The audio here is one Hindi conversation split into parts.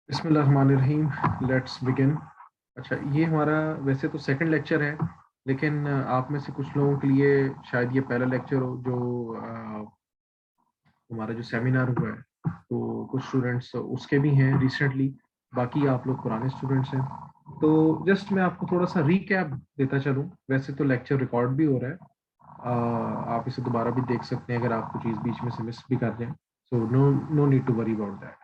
बिस्मिल्लाहिर्रहमानिर्रहीम, लेट्स बिगिन। अच्छा, ये हमारा वैसे तो सेकंड लेक्चर है, लेकिन आप में से कुछ लोगों के लिए शायद ये पहला लेक्चर हो जो हमारा जो सेमिनार हुआ है। तो कुछ स्टूडेंट्स उसके भी हैं रिसेंटली, बाकी आप लोग पुराने स्टूडेंट्स हैं। तो जस्ट मैं आपको थोड़ा सा रीकैप देता चलूँ। वैसे तो लेक्चर रिकॉर्ड भी हो रहा है, आप इसे दोबारा भी देख सकते हैं अगर आपको चीज़ बीच में से मिस भी कर जाए। So no no need to worry about that.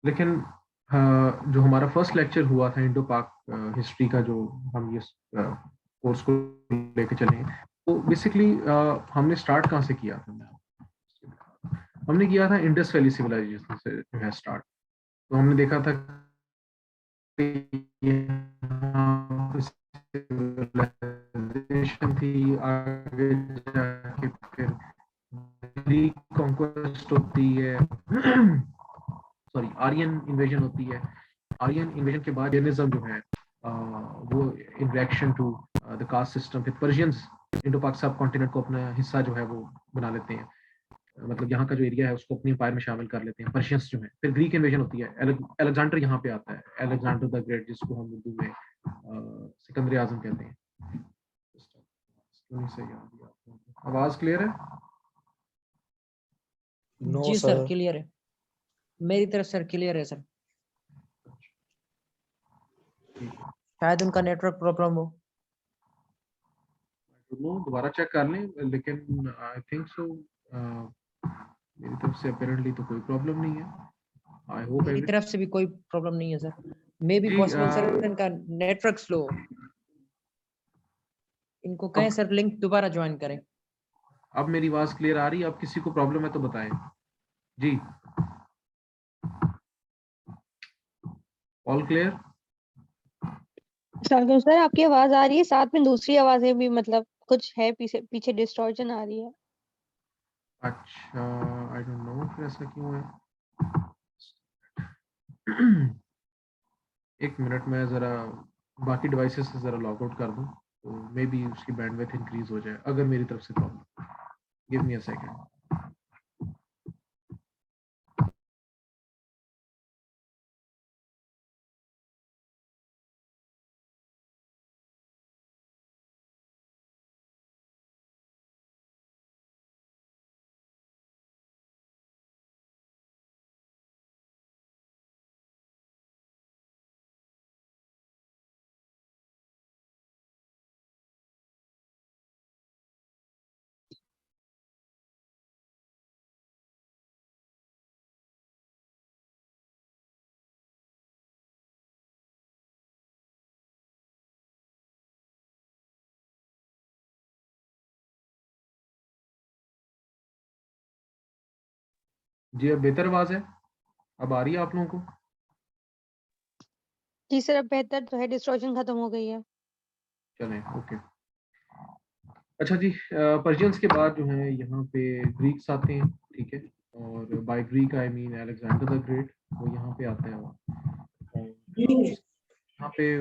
लेकिन जो हमारा फर्स्ट लेक्चर हुआ था इंडो पाक हिस्ट्री का, जो हम ये कोर्स को लेके चले हैं, तो बेसिकली हमने स्टार्ट कहाँ से किया था? हमने किया था इंडस वैली सिविलाइजेशन से जो है स्टार्ट। तो हमने देखा था सिविलाइजेशन थी, आगे जाके फिर ग्रीक कॉन्क्वेस्ट होती है, सॉरी आर्यन इन्वेजन होती है। आर्यन इन्वेजन के बाद जैनिज्म जो है वो in reaction to the caste system, फिर पर्शियंस इंडो पाक सब कॉन्टिनेंट को अपना हिस्सा जो है वो बना लेते हैं। मतलब यहाँ का जो एरिया है उसको अपनी एम्पायर में शामिल कर लेते हैं पर्शियंस जो है। फिर ग्रीक इन्वेजन होती है, अलेक्जेंडर यहाँ पे आता है, अलेक्जेंडर द ग्रेट, जिसको हम उर्दू में सिकंदर आजम कहते हैं। आवाज क्लियर है? नो जी सर, सर। क्लियर है। मेरी तरफ सर क्लियर है सर। शायद उनका नेटवर्क प्रॉब्लम हो। दोबारा चेक कर लें, लेकिन आई थिंक सो मेरी तरफ से अपेरेंटली तो कोई प्रॉब्लम नहीं है। आई होप मेरी तरफ से भी कोई प्रॉब्लम नहीं है सर। मे बी जी। पॉसिबल सर इनका नेटवर्क स्लो। इनको कहें अब सर लिंक दोबारा ज्वाइन करें। अब मेरी आवाज क्लियर आ रही है? अब किसी को प्रॉब्लम है तो बताएं जी। All clear? सर आपकी आवाज आ रही है, साथ में दूसरी आवाजें भी, मतलब कुछ है पीछे पीछे डिस्टॉर्शन आ रही है। अच्छा, आई डोंट नो फिर ऐसा क्यों है। एक मिनट में जरा बाकी डिवाइसेस से जरा लॉग आउट कर दूं, तो मे बी उसकी बैंडविड्थ इंक्रीज हो जाए अगर मेरी तरफ से problem. Give me a second. जी, अब बेहतर आवाज है? अब आ रही है आप लोगों को? जी सर, अब बेहतर तो है, डिस्टॉर्शन खत्म हो गई है। चलें, ओके। अच्छा जी, पर्शियंस के बाद जो है यहाँ पे ग्रीक्स आते हैं, ठीक है। और by Greek I mean Alexander the great, वो यहाँ पे आते हैं। और यहाँ पे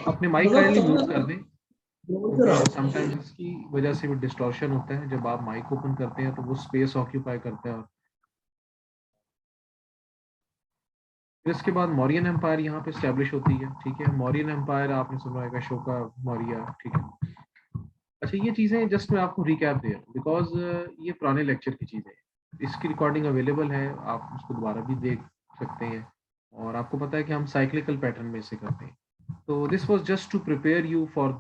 अपने माइक काइंडली म्यूट कर दें, क्योंकि समटाइम्स इसकी वजह से भी डिस्टॉर्शन होता है। जब आप माइक ओपन करते हैं तो वो स्पेस ऑक्यूपाई करता है। फिर इसके बाद मौर्यन एम्पायर यहाँ पे स्टैब्लिश होती है, ठीक है। मौर्यन एम्पायर आपने सुना होगा, अशोका मौर्य, ठीक है। अच्छा, ये चीजें जस्ट मैं आपको रिकैप दे रहा हूँ बिकॉज ये पुराने लेक्चर की चीजें हैं। इसकी रिकॉर्डिंग अवेलेबल है, आप उसको दोबारा भी देख सकते हैं। और आपको पता है कि हम साइक्लिकल पैटर्न में इसे करते हैं। तो this was just to prepare you for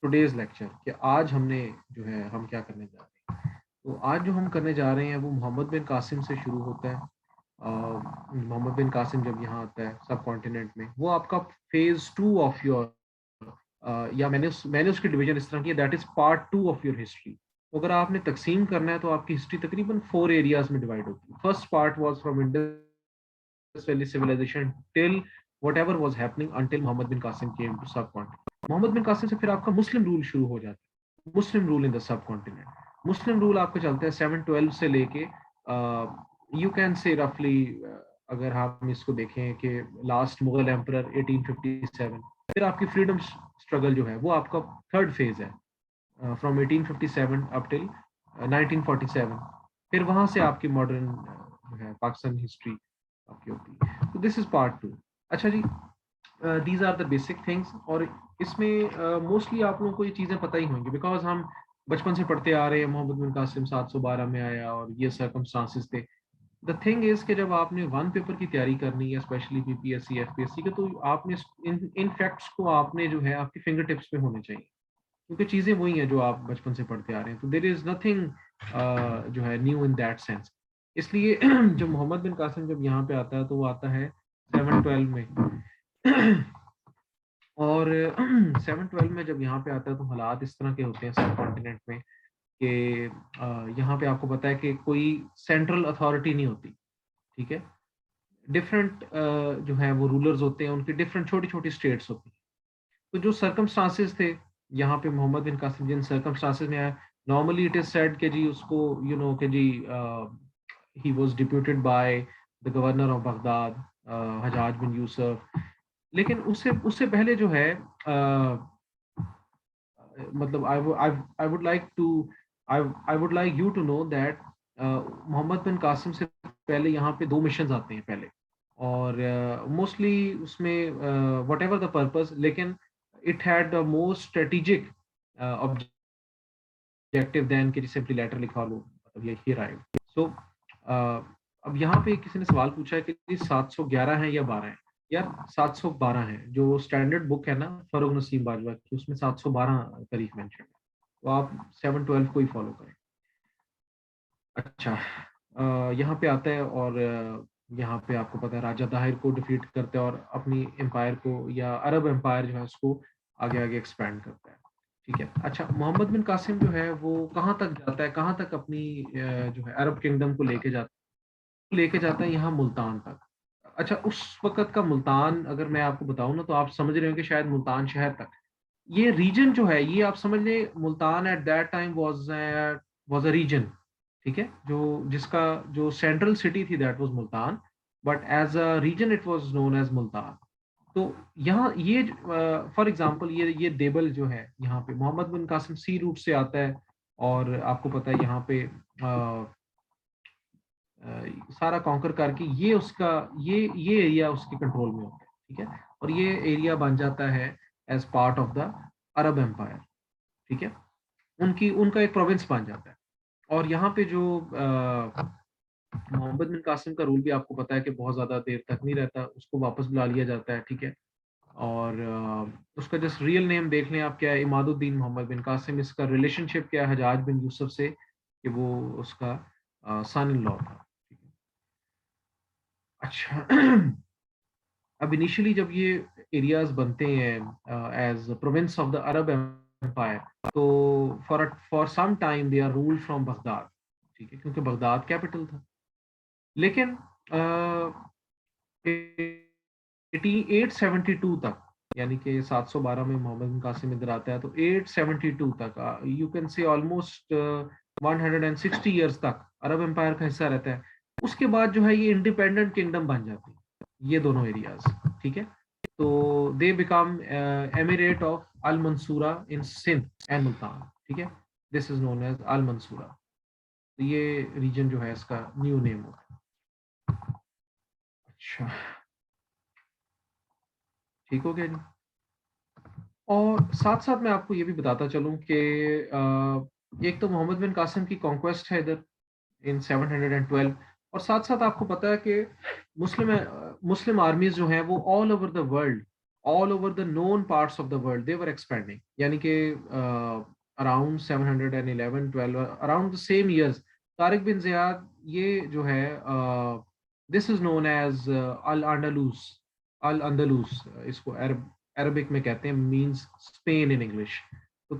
today's lecture, कि आज हमने जो है हम क्या करने जा रहे हैं। तो आज जो हम करने जा रहे हैं वो मोहम्मद बिन कासिम से शुरू होता है। मोहम्मद बिन कासिम जब यहाँ आता है सब कॉन्टिनेंट में, वो आपका फेज 2 ऑफ योर, या मैंने उसकी डिवीजन इस तरह की, that is part 2 of your history. तो अगर आपने तकसीम करना है तो आपकी हिस्ट्री तकरीबन 4 एरियाज में डिवाइड होती है। First part was from Indus valley civilisation till whatever was happening until Muhammad bin Qasim came to subcontinent. Muhammad bin Qasim से फिर आपका मुस्लिम रूल शुरू हो जाता है, Muslim rule in the subcontinent. Muslim rule आपका चलता है 712 से लेके, यू कैन से रफली, अगर हम इसको देखें कि लास्ट मुगल एम्परर 1857। फिर आपकी फ्रीडम स्ट्रगल जो है वो आपका थर्ड फेज है, फ्रॉम 1857 अप टिल 1947। फिर वहां से आपकी मॉडर्न जो है पाकिस्तान हिस्ट्री आपकी होती है। तो दिस इज पार्ट 2। अच्छा जी, these are the basic things. और इसमें मोस्टली आप लोगों को ये चीज़ें पता ही होंगी, बिकॉज हम बचपन से पढ़ते आ रहे हैं मोहम्मद बिन कासिम 712 में आया और ये सर्कमस्टांसिस थे। द थिंग इज कि जब आपने वन पेपर की तैयारी करनी है, स्पेशली पीपीएससी एफपीएससी के, तो आपने इन फैक्ट्स को आपने जो है आपकी फिंगर टिप्स पे होने चाहिए, क्योंकि चीज़ें वही हैं जो आप बचपन से पढ़ते आ रहे हैं। तो देर इज नथिंग जो है न्यू इन दैट सेंस। इसलिए जो मोहम्मद बिन कासिम जब यहाँ पे आता है तो वो आता है 712 में। और 712 में जब यहाँ पे आता है तो हालात इस तरह के होते हैं सब कॉन्टिनेंट में कि यहाँ पे आपको पता है कि कोई सेंट्रल अथॉरिटी नहीं होती, ठीक है। डिफरेंट जो है वो रूलर्स होते हैं, उनकी डिफरेंट छोटी छोटी स्टेट्स होती हैं। तो जो सर्कमस्टांसेस थे यहाँ पे मोहम्मद बिन कासिम जिन सर्कमस्टांसेस में आया, नॉर्मली इट इज सेड कि जी उसको कि जी he was deputed by the governor of Baghdad, Hajjaj bin Yusuf. लेकिन उससे उससे पहले जो है मतलब I would like to I would like you to know that Muhammad bin Qasim से पहले यहाँ पे 2 मिशन आते हैं पहले, और मोस्टली उसमें वट एवर द पर्पज, लेकिन it had the most strategic objective then कि सिंपली लेटर लिखा लो, मतलब ये हियर आए। सो अब यहाँ पे किसी ने सवाल पूछा है कि 711 है या 12 है। यार 712 है, जो स्टैंडर्ड बुक है ना फरूक नसीम बाजवा की, उसमें 712 तारीख मेंशन है, तो आप 712 को ही फॉलो करें। अच्छा, यहाँ पे आता है और यहाँ पे आपको पता है राजा दाहिर को डिफीट करते हैं और अपनी एम्पायर को या अरब एम्पायर जो है उसको आगे आगे एक्सपैंड करता है, ठीक है। अच्छा, मोहम्मद बिन कासिम जो है वो कहाँ तक जाता है, कहाँ तक अपनी जो है अरब किंगडम को लेके जाता है यहाँ मुल्तान तक। अच्छा, उस वक्त का मुल्तान अगर मैं आपको बताऊं ना, तो आप समझ रहे हो कि शायद मुल्तान शहर तक ये रीजन जो है, ये आप समझ लें Multan at that time was a region, ठीक है। जो जिसका जो सेंट्रल सिटी थी that was Multan, but as a region it was known as Multan. तो यहाँ ये फॉर एग्जांपल ये देबल जो है यहाँ पे मोहम्मद बिन कासिम सी रूट से आता है, और आपको पता है यहाँ पे सारा कॉन्कर करके ये उसका ये एरिया उसके कंट्रोल में होता है, ठीक है। और ये एरिया बन जाता है as part of the Arab empire, ठीक है। उनकी उनका एक प्रोविंस बन जाता है। और यहाँ पे जो मोहम्मद बिन कासिम का रूल भी आपको पता है कि बहुत ज्यादा देर तक नहीं रहता, उसको वापस बुला लिया जाता है, ठीक है। और उसका जस्ट रियल नेम देख लें आप, क्या है, इमादुद्दीन मोहम्मद बिन कासिम। इसका रिलेशनशिप क्या है हजाज बिन यूसुफ से, कि वो उसका सन इन लॉ था। अच्छा, अब इनिशियली जब ये एरियाज बनते हैं as province of the Arab empire, तो for some time they are ruled from Baghdad, ठीक है, क्योंकि बगदाद कैपिटल था। लेकिन 872 तक, यानी कि 712 में मोहम्मद बिन कासिम इधर आता है, तो 872 तक यू कैन से ऑलमोस्ट 160 ईयर्स तक अरब एम्पायर का हिस्सा रहता है। उसके बाद जो है ये इंडिपेंडेंट किंगडम बन जाती है ये दोनों एरियाज, ठीक है। तो they become emirate of Al Mansura in Sindh and Multan, ठीक है। This is known as Al Mansura. तो ये रीजन जो है इसका न्यू नेम होगा। अच्छा, ठीक हो गया जी। और साथ साथ मैं आपको ये भी बताता चलूं कि एक तो मोहम्मद बिन कासिम की कॉन्क्वेस्ट है इधर इन 712, और साथ साथ आपको पता है कि मुस्लिम मुस्लिम आर्मीज जो हैं वो all over the world, all over the known parts of the world they were expanding, यानी कि around 711 12 around the same years Tariq bin Ziyad ये जो है this is known as Al Andalus, इसको अरबिक में कहते हैं, मींस स्पेन इन इंग्लिश। तो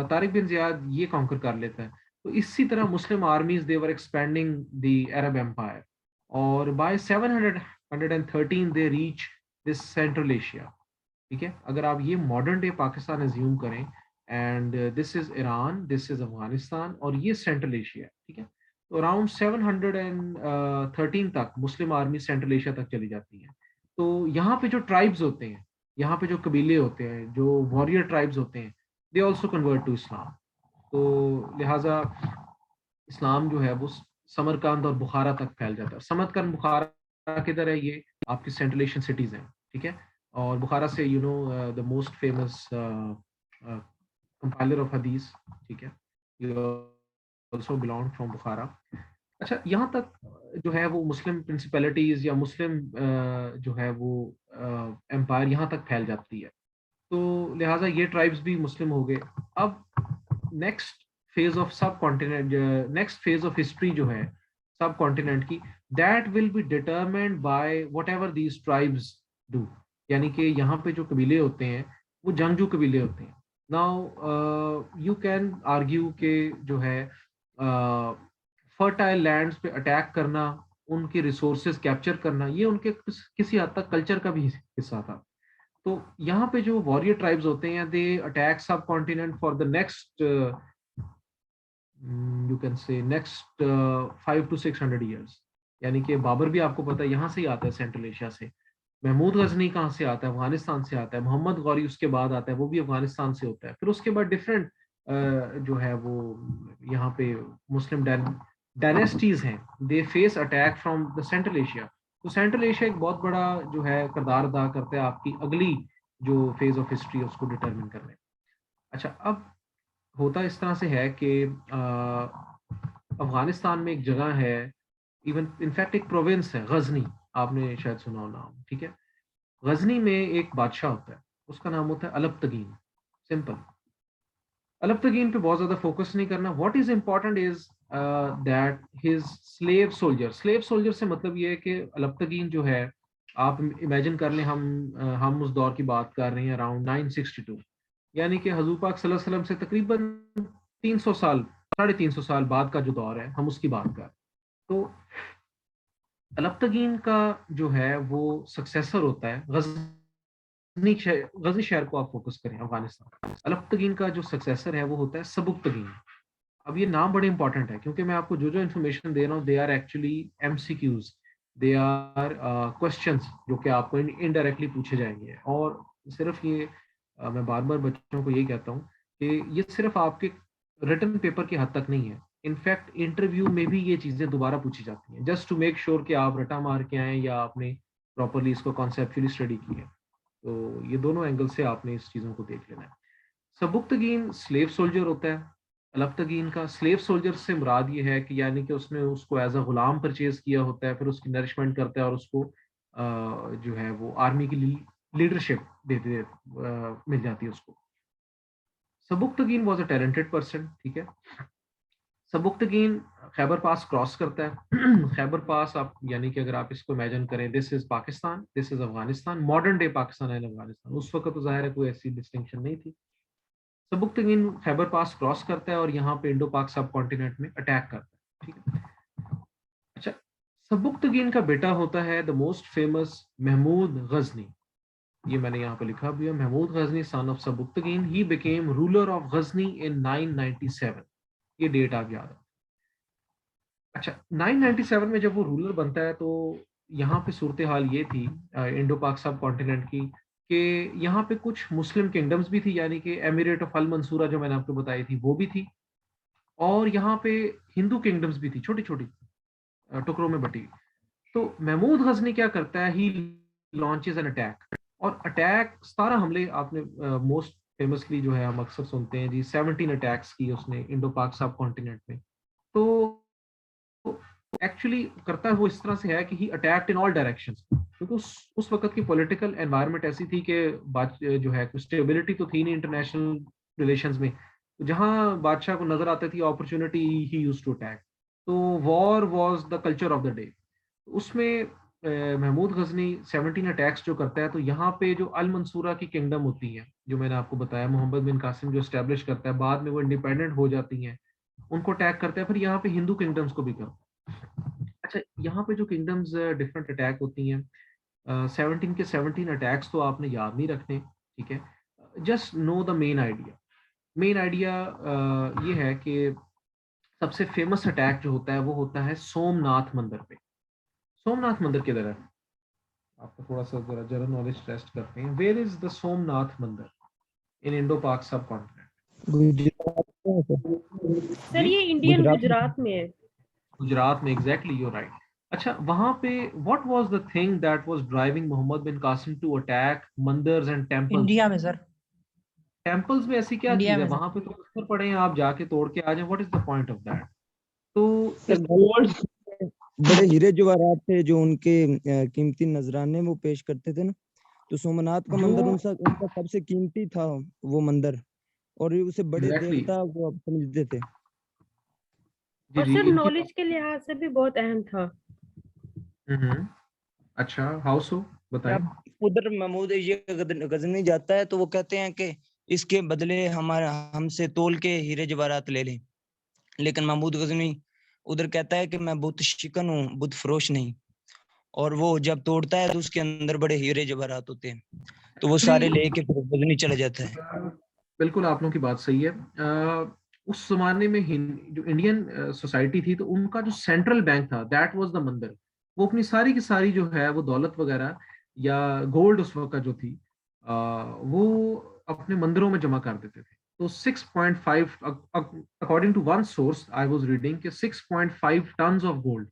तारिक बिन जियाद ये कॉन्कर कर लेता है। तो इसी तरह Muslim armies they were expanding the Arab empire, और by 713 they reach this central Asia, ठीक है। अगर आप ये मॉडर्न डे पाकिस्तान एज्यूम करें, and this is Iran, this is Afghanistan, और ये सेंट्रल एशिया, ठीक है। तो अराउंड 713 तक मुस्लिम आर्मी सेंट्रल एशिया तक चली जाती है। तो यहाँ पे जो ट्राइब्स होते हैं, यहाँ पे जो कबीले होते हैं, जो वॉरियर ट्राइब्स होते हैं, they also convert to Islam. तो लिहाजा इस्लाम जो है वो समरकंद और बुखारा तक फैल जाता है। समरकंद बुखारा किधर है? ये आपकी सेंट्रल एशियन सिटीज हैं, ठीक है। और बुखारा से you know the most famous compiler of हदीस, ठीक है, ऑल्सो बिलोंग फ्रॉम बुखारा। अच्छा, यहाँ तक जो है वो मुस्लिम प्रिंसिपैलिटीज या मुस्लिम जो है वो एम्पायर यहाँ तक फैल जाती है, तो लिहाजा ये ट्राइब्स भी मुस्लिम हो गए। अब नेक्स्ट फेज ऑफ सब continent, next phase of history जो है सब कॉन्टिनेंट की, that will be determined by what ever these tribes do. यानी कि यहाँ पे जो कबीले होते हैं वो जंगजू कबीले होते हैं। नाउ यू कैन आर्ग्यू के जो है फर्टाइल लैंड्स पे अटैक करना, उनके रिसोर्सेज कैप्चर करना, ये उनके किसी हद तक कल्चर का भी हिस्सा था। तो यहाँ पे जो वॉरियर ट्राइब्स होते हैं, दे अटैक सब continent for the next you can से नेक्स्ट 500 to 600 ईयर्स। यानी कि बाबर भी आपको पता है यहाँ से ही आता है, सेंट्रल एशिया से। महमूद गजनी कहाँ से आता है? अफगानिस्तान से आता है। मोहम्मद गौरी उसके बाद आता है, वो भी अफगानिस्तान से होता है। फिर उसके बाद डिफरेंट जो है वो यहाँ पे मुस्लिम डायनेस्टीज हैं, they face attack from the central Asia. तो सेंट्रल एशिया एक बहुत बड़ा जो है किरदार अदा करता है आपकी अगली जो फेज ऑफ हिस्ट्री है उसको डिटरमिन करने में। अच्छा, अब होता इस तरह से है कि अफगानिस्तान में एक जगह है, इवन इनफैक्ट एक प्रोविंस है गजनी, आपने शायद सुना हो नाम, ठीक है। गजनी में एक बादशाह होता है, उसका नाम होता है अलबतगीन। सिंपल, अलबतगीन पे बहुत ज्यादा फोकस नहीं करना। What is important is that his slave soldier से मतलब ये है कि अलबतगीन जो है, आप इमेजिन कर लें, हम उस दौर की बात कर रहे हैं अराउंड 962, यानी कि हजूर पाक सल्लल्लाहु अलैहि वसल्लम से तकरीबन 300 साल, 350 साल बाद का जो दौर है, हम उसकी बात कर। तो अलबतगीन का जो है वो सक्सेसर होता है गजनी शहर को आप फोकस करें अफगानिस्तान। अलबतगीन का जो सक्सेसर है वो होता है सबुक्तगीन। अब ये नाम बड़े इंपॉर्टेंट है क्योंकि मैं आपको जो जो इन्फॉर्मेशन दे रहा हूँ, they are actually MCQs, they are questions जो कि आपको इनडायरेक्टली पूछे जाएंगे। और सिर्फ ये मैं बार बार बच्चों को यही कहता हूँ कि ये सिर्फ आपके रिटन पेपर की हद तक नहीं है, इनफैक्ट इंटरव्यू में भी ये चीजें दोबारा पूछी जाती हैं, जस्ट टू मेक श्योर कि आप रटा मार के आए या आपने प्रॉपरली इसको कॉन्सेप्चुअली स्टडी की है। तो ये दोनों एंगल से आपने इस चीजों को देख लेना है। सबुक्तगीन स्लेव सोल्जर होता है। अलबतगीन का स्लेव सोल्जर से मुराद ये है कि यानी कि उसने उसको एज अ गुलाम परचेज किया होता है, फिर उसकी नरिशमेंट करता है और उसको जो है वो आर्मी की लीडरशिप देते मिल जाती है उसको। सबुक्तगीन वॉज अ टैलेंटेड पर्सन, ठीक है। सबुक्तगीन खैबर पास क्रॉस करता है। खैबर पास आप यानी कि अगर आप इसको इमेजिन करें, this is Pakistan, this is Afghanistan, modern day Pakistan and Afghanistan. उस वक्त तो जाहिर है कोई ऐसी डिस्टिंक्शन नहीं थी। सबुक्तगीन खैबर पास क्रॉस करता है और यहाँ पे इंडो पाक सब कॉन्टिनेंट में अटैक करता है, ठीक है। अच्छा, सबुक्तगीन का बेटा होता है the most famous Mahmud Ghazni. ये मैंने यहाँ पे लिखा भी है, Mahmud Ghazni son of Sabuktigin, he became ruler of Ghazni in 997। ये डेट आप याद रखें। अच्छा, 997 में जब वो रूलर बनता है तो यहाँ पे सूरत हाल ये थी इंडो पाक सब कॉन्टिनेंट की कि यहाँ पे कुछ मुस्लिम किंगडम्स भी थी, यानी कि एमिरेट ऑफ अल मंसूरा जो मैंने आपको बताई थी वो भी थी, और यहाँ पे हिंदू किंगडम्स भी थी, छोटी छोटी टुकड़ों में बटी। तो महमूद गजनी क्या करता है, ही लॉन्चेस एन अटैक, और अटैक 17 हमले आपने मोस्ट फेमसली जो है हम अक्सर सुनते हैं जी, 17 अटैक्स की उसने इंडो पाक सब कॉन्टिनेंट में। तो एक्चुअली करता है वो इस तरह से है कि ही अटैक्ड इन ऑल डायरेक्शंस, क्योंकि उस वक्त की पॉलिटिकल एनवायरनमेंट ऐसी थी कि जो है कुछ स्टेबिलिटी तो थी नहीं इंटरनेशनल रिलेशंस में। जहां बादशाह को नजर आती थी opportunity, he used to attack. तो war was the culture of the day. उसमें महमूद गजनी 17 अटैक्स जो करता है, तो यहाँ पे जो अल मंसूरा की किंगडम होती है जो मैंने आपको बताया, मोहम्मद बिन कासिम जो एस्टेब्लिश करता है, बाद में वो इंडिपेंडेंट हो जाती हैं, उनको अटैक करता है। फिर यहाँ पे हिंदू किंगडम्स को भी करता है। अच्छा, यहाँ पे जो किंगडम्स डिफरेंट अटैक होती हैं, 17 के 17 अटैक्स तो आपने याद नहीं रखने, ठीक है। Just know the main idea. Main idea ये है कि सबसे फेमस अटैक जो होता है वो होता है सोमनाथ मंदिर पे। सोमनाथ मंदिर किधर है? आपको थोड़ा सा जरा जनरल नॉलेज टेस्ट करते हैं। वेयर इज द सोमनाथ मंदिर इन इंडो पाक सब कॉन्टिनेंट? गुजरात में है सर। सर जी, ये इंडियन गुजरात में गुजरात में है। गुजरात में, एग्जैक्टली, यू राइट। अच्छा, वहां पे what was the thing that was driving Mohammad bin Qasim to attack mandirs and temples? India में सर, टेंपल्स में ऐसी क्या इंडिया चीज है? में सर। वहां पे तो पत्थर पड़े हैं, आप जाके तोड़ के आ जाए, what is the point of that? तो सर गोल्ड बड़े हीरे जवाहरात थे जो उनके कीमती नजराने वो पेश करते थे ना, तो सोमनाथ का मंदिर जो उनका उनका सबसे कीमती था वो मंदिर, और उसे बड़े एग्जैक्टली देवता वो अब समझते थे। जी और जी, सर इनकी नॉलेज के लिहाज से भी बहुत अहम था। हम्म, अच्छा, हाउ सो, बताएं। जब उधर महमूद ये गजनी जाता है तो वो कहते हैं कि इसके बदले हमारा हमसे तोल के हीरे जवाहरात ले लें, लेकिन महमूद गजनी उधर कहता है कि मैं बुत शिकन हूँ, बुत फरोश नहीं। और वो जब तोड़ता है तो उसके अंदर बड़े हीरे जवाहरात होते हैं, तो वो सारे एक्चुअली लेके फिर गजनी चला जाता है। बिल्कुल आप लोगों की बात सही है। उस जमाने में जो इंडियन सोसाइटी थी, तो उनका जो सेंट्रल बैंक था, दैट वाज द मंदिर। वो अपनी सारी की सारी जो है वो दौलत वगैरह या गोल्ड उस वक्त का जो थी, वो अपने मंदिरों में जमा कर देते थे। तो 6.5, according to one source I was reading, कि 6.5 टन्स ऑफ गोल्ड।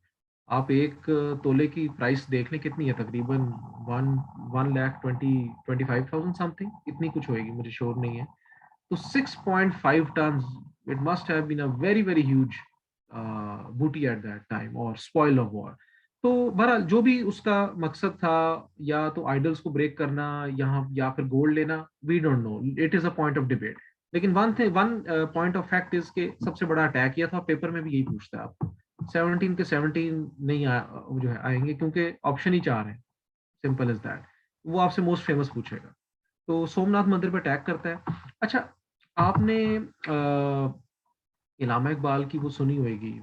आप एक तोले की प्राइस देख लें कितनी है, तकरीबन 1,25,000 समथिंग, इतनी कुछ होएगी, मुझे श्योर नहीं है। तो 6.5 tons, it must have been a very very huge booty at that time, or spoil of war। तो बहरहाल जो भी उसका मकसद था, या तो आइडल्स को ब्रेक करना, यहाँ या फिर गोल्ड लेना, we don't know, it is a point of debate. लेकिन one point of fact is के सबसे बड़ा अटैक किया था, पेपर में भी यही पूछता है आपको। 17 के 17 नहीं जो है आएंगे, क्योंकि ऑप्शन ही 4 है, सिंपल इज दैट। वो आपसे मोस्ट फेमस पूछेगा। तो सोमनाथ मंदिर पे अटैक करता है। अच्छा, आपने इलामा इकबाल की वो सुनी होगी,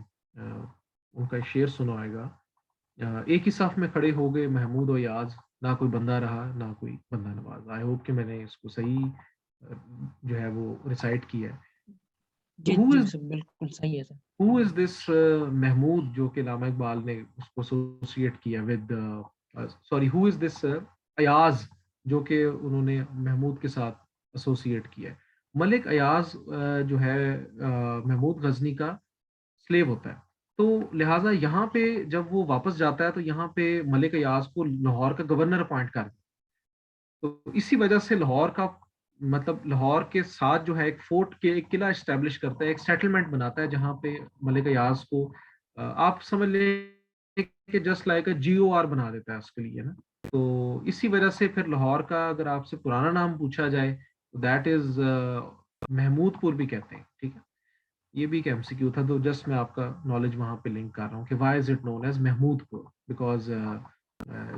उनका शेर सुना होगा, एक ही सफ में खड़े हो गए महमूद और याज, ना कोई बंदा रहा ना कोई बंदा नवाज। आई होप कि मैंने इसको सही जो है वो रिसाइट किया है। तो जी जी सर, बिल्कुल सही है sir. Who is this Mahmud, जो कि इलामा इकबाल ने उसको एसोसिएट किया with, sorry, who is this Ayaz, जो कि उन्होंने महमूद के साथ एसोसिएट किया है? मलिक अयाज जो है महमूद गजनी का स्लेव होता है। तो लिहाजा यहाँ पे जब वो वापस जाता है, तो यहाँ पे मलिक अयाज को लाहौर का गवर्नर अपॉइंट कर, तो इसी वजह से लाहौर का, मतलब लाहौर के साथ जो है एक फोर्ट के एक किला एस्टेब्लिश करता है, एक सेटलमेंट बनाता है, जहाँ पे मलिक अयाज को आप समझ लें कि जस्ट लाइक अ GOR बना देता है उसके लिए ना। तो इसी वजह से फिर लाहौर का अगर आपसे पुराना नाम पूछा जाए, तो दैट इज महमूदपुर भी कहते हैं, ठीक है। ये भी एक MCQ था, तो जस्ट मैं आपका नॉलेज वहां पे लिंक कर रहा हूँ कि why is it known as Mahmudpur, because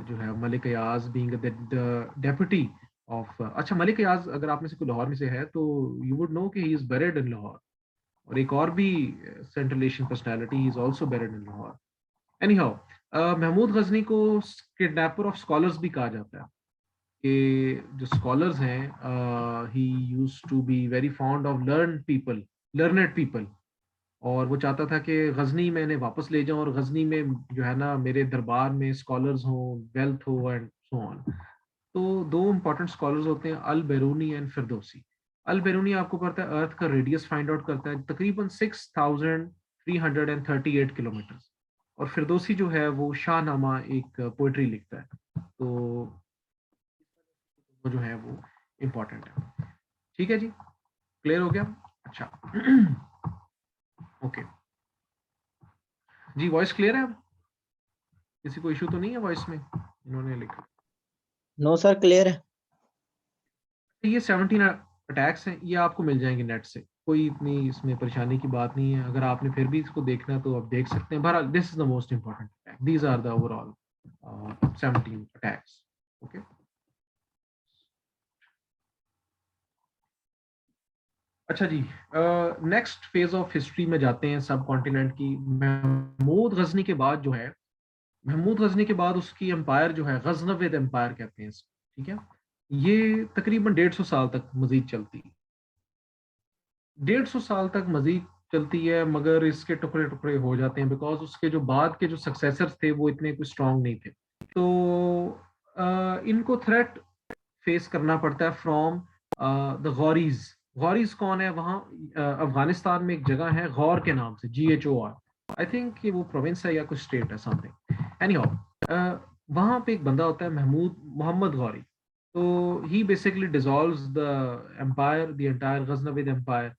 जो है Malik Ayaz being the deputy of, अच्छा, मलिक अयाज अगर आप में से कोई लाहौर में से है तो यू वुड नो कि he is buried in Lahore. और एक और भी central Asian personality, he is also buried in Lahore. Anyhow, Mahmud Ghazni को किडनैपर ऑफ स्कॉलर्स भी कहा जाता है, कि जो स्कॉलर्स हैं, he used to be very fond of learned people. और वो चाहता था कि गजनी में इन्हें वापस ले जाऊं, और गजनी में जो है ना मेरे दरबार में स्कॉलर्स हों, वेल्थ हो, एंड सो ऑन। तो दो इंपॉर्टेंट स्कॉलर्स होते हैं, अल बेरूनी एंड फिरदौसी। अल बेरूनी आपको पता है अर्थ का रेडियस फाइंड आउट करता है, तकरीबन 6,338 किलोमीटर। और फिरदौसी जो है वो शाहनामा एक पोइट्री लिखता है। तो वो जो है वो इम्पोर्टेंट है। ठीक है जी, क्लियर हो गया? अच्छा ओके जी, वॉइस क्लियर है अब? किसी को इशू तो नहीं है वॉइस में? इन्होंने लिखा नो सर, क्लियर है। ये 17 अटैक्स हैं, ये आपको मिल जाएंगे नेट से, कोई इतनी इसमें परेशानी की बात नहीं है। अगर आपने फिर भी इसको देखना तो आप देख सकते हैं। बहरहाल this is the most important attack, these are the overall 17 attacks. Okay, अच्छा जी, नेक्स्ट फेज ऑफ हिस्ट्री में जाते हैं सब कॉन्टिनेंट की। महमूद गजनी के बाद जो है, महमूद गजनी के बाद उसकी एम्पायर जो है, गजनविद एम्पायर कहते हैं इसको, ठीक है। ये तकरीबन 150 साल तक मजीद चलती है, 150 साल तक मजीद चलती है, मगर इसके टुकड़े टुकड़े हो जाते हैं, बिकॉज उसके जो बाद के जो सक्सेसर्स थे वो इतने कुछ स्ट्रांग नहीं थे। तो इनको थ्रेट फेस करना पड़ता है फ्रॉम द गौरीज। गौरीज कौन है? वहाँ अफगानिस्तान में एक जगह है गौर के नाम से, GHOR। आई थिंक कि वो प्रोविंस है या कुछ स्टेट है समथिंग। एनी हाउ वहाँ पे एक बंदा होता है मोहम्मद गौरी। तो he basically dissolves the empire, the entire Ghaznavid empire.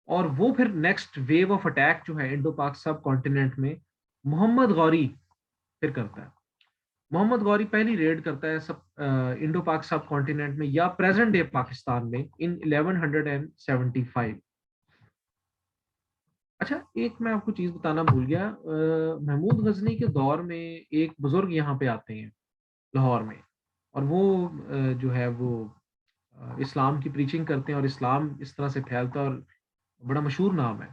और वो फिर नेक्स्ट वेव ऑफ अटैक जो है इंडो पाक सब कॉन्टिनेंट में मोहम्मद गौरी फिर करता है। मोहम्मद गौरी पहली रेड करता है सब इंडो पाक सब कॉन्टिनेंट में या प्रेजेंट डे पाकिस्तान में इन 1175। अच्छा, एक मैं आपको चीज बताना भूल गया, महमूद गजनी के दौर में एक बुजुर्ग यहाँ पे आते हैं लाहौर में। और वो जो है वो इस्लाम की प्रीचिंग करते हैं और इस्लाम इस तरह से फैलता है और बड़ा मशहूर नाम है।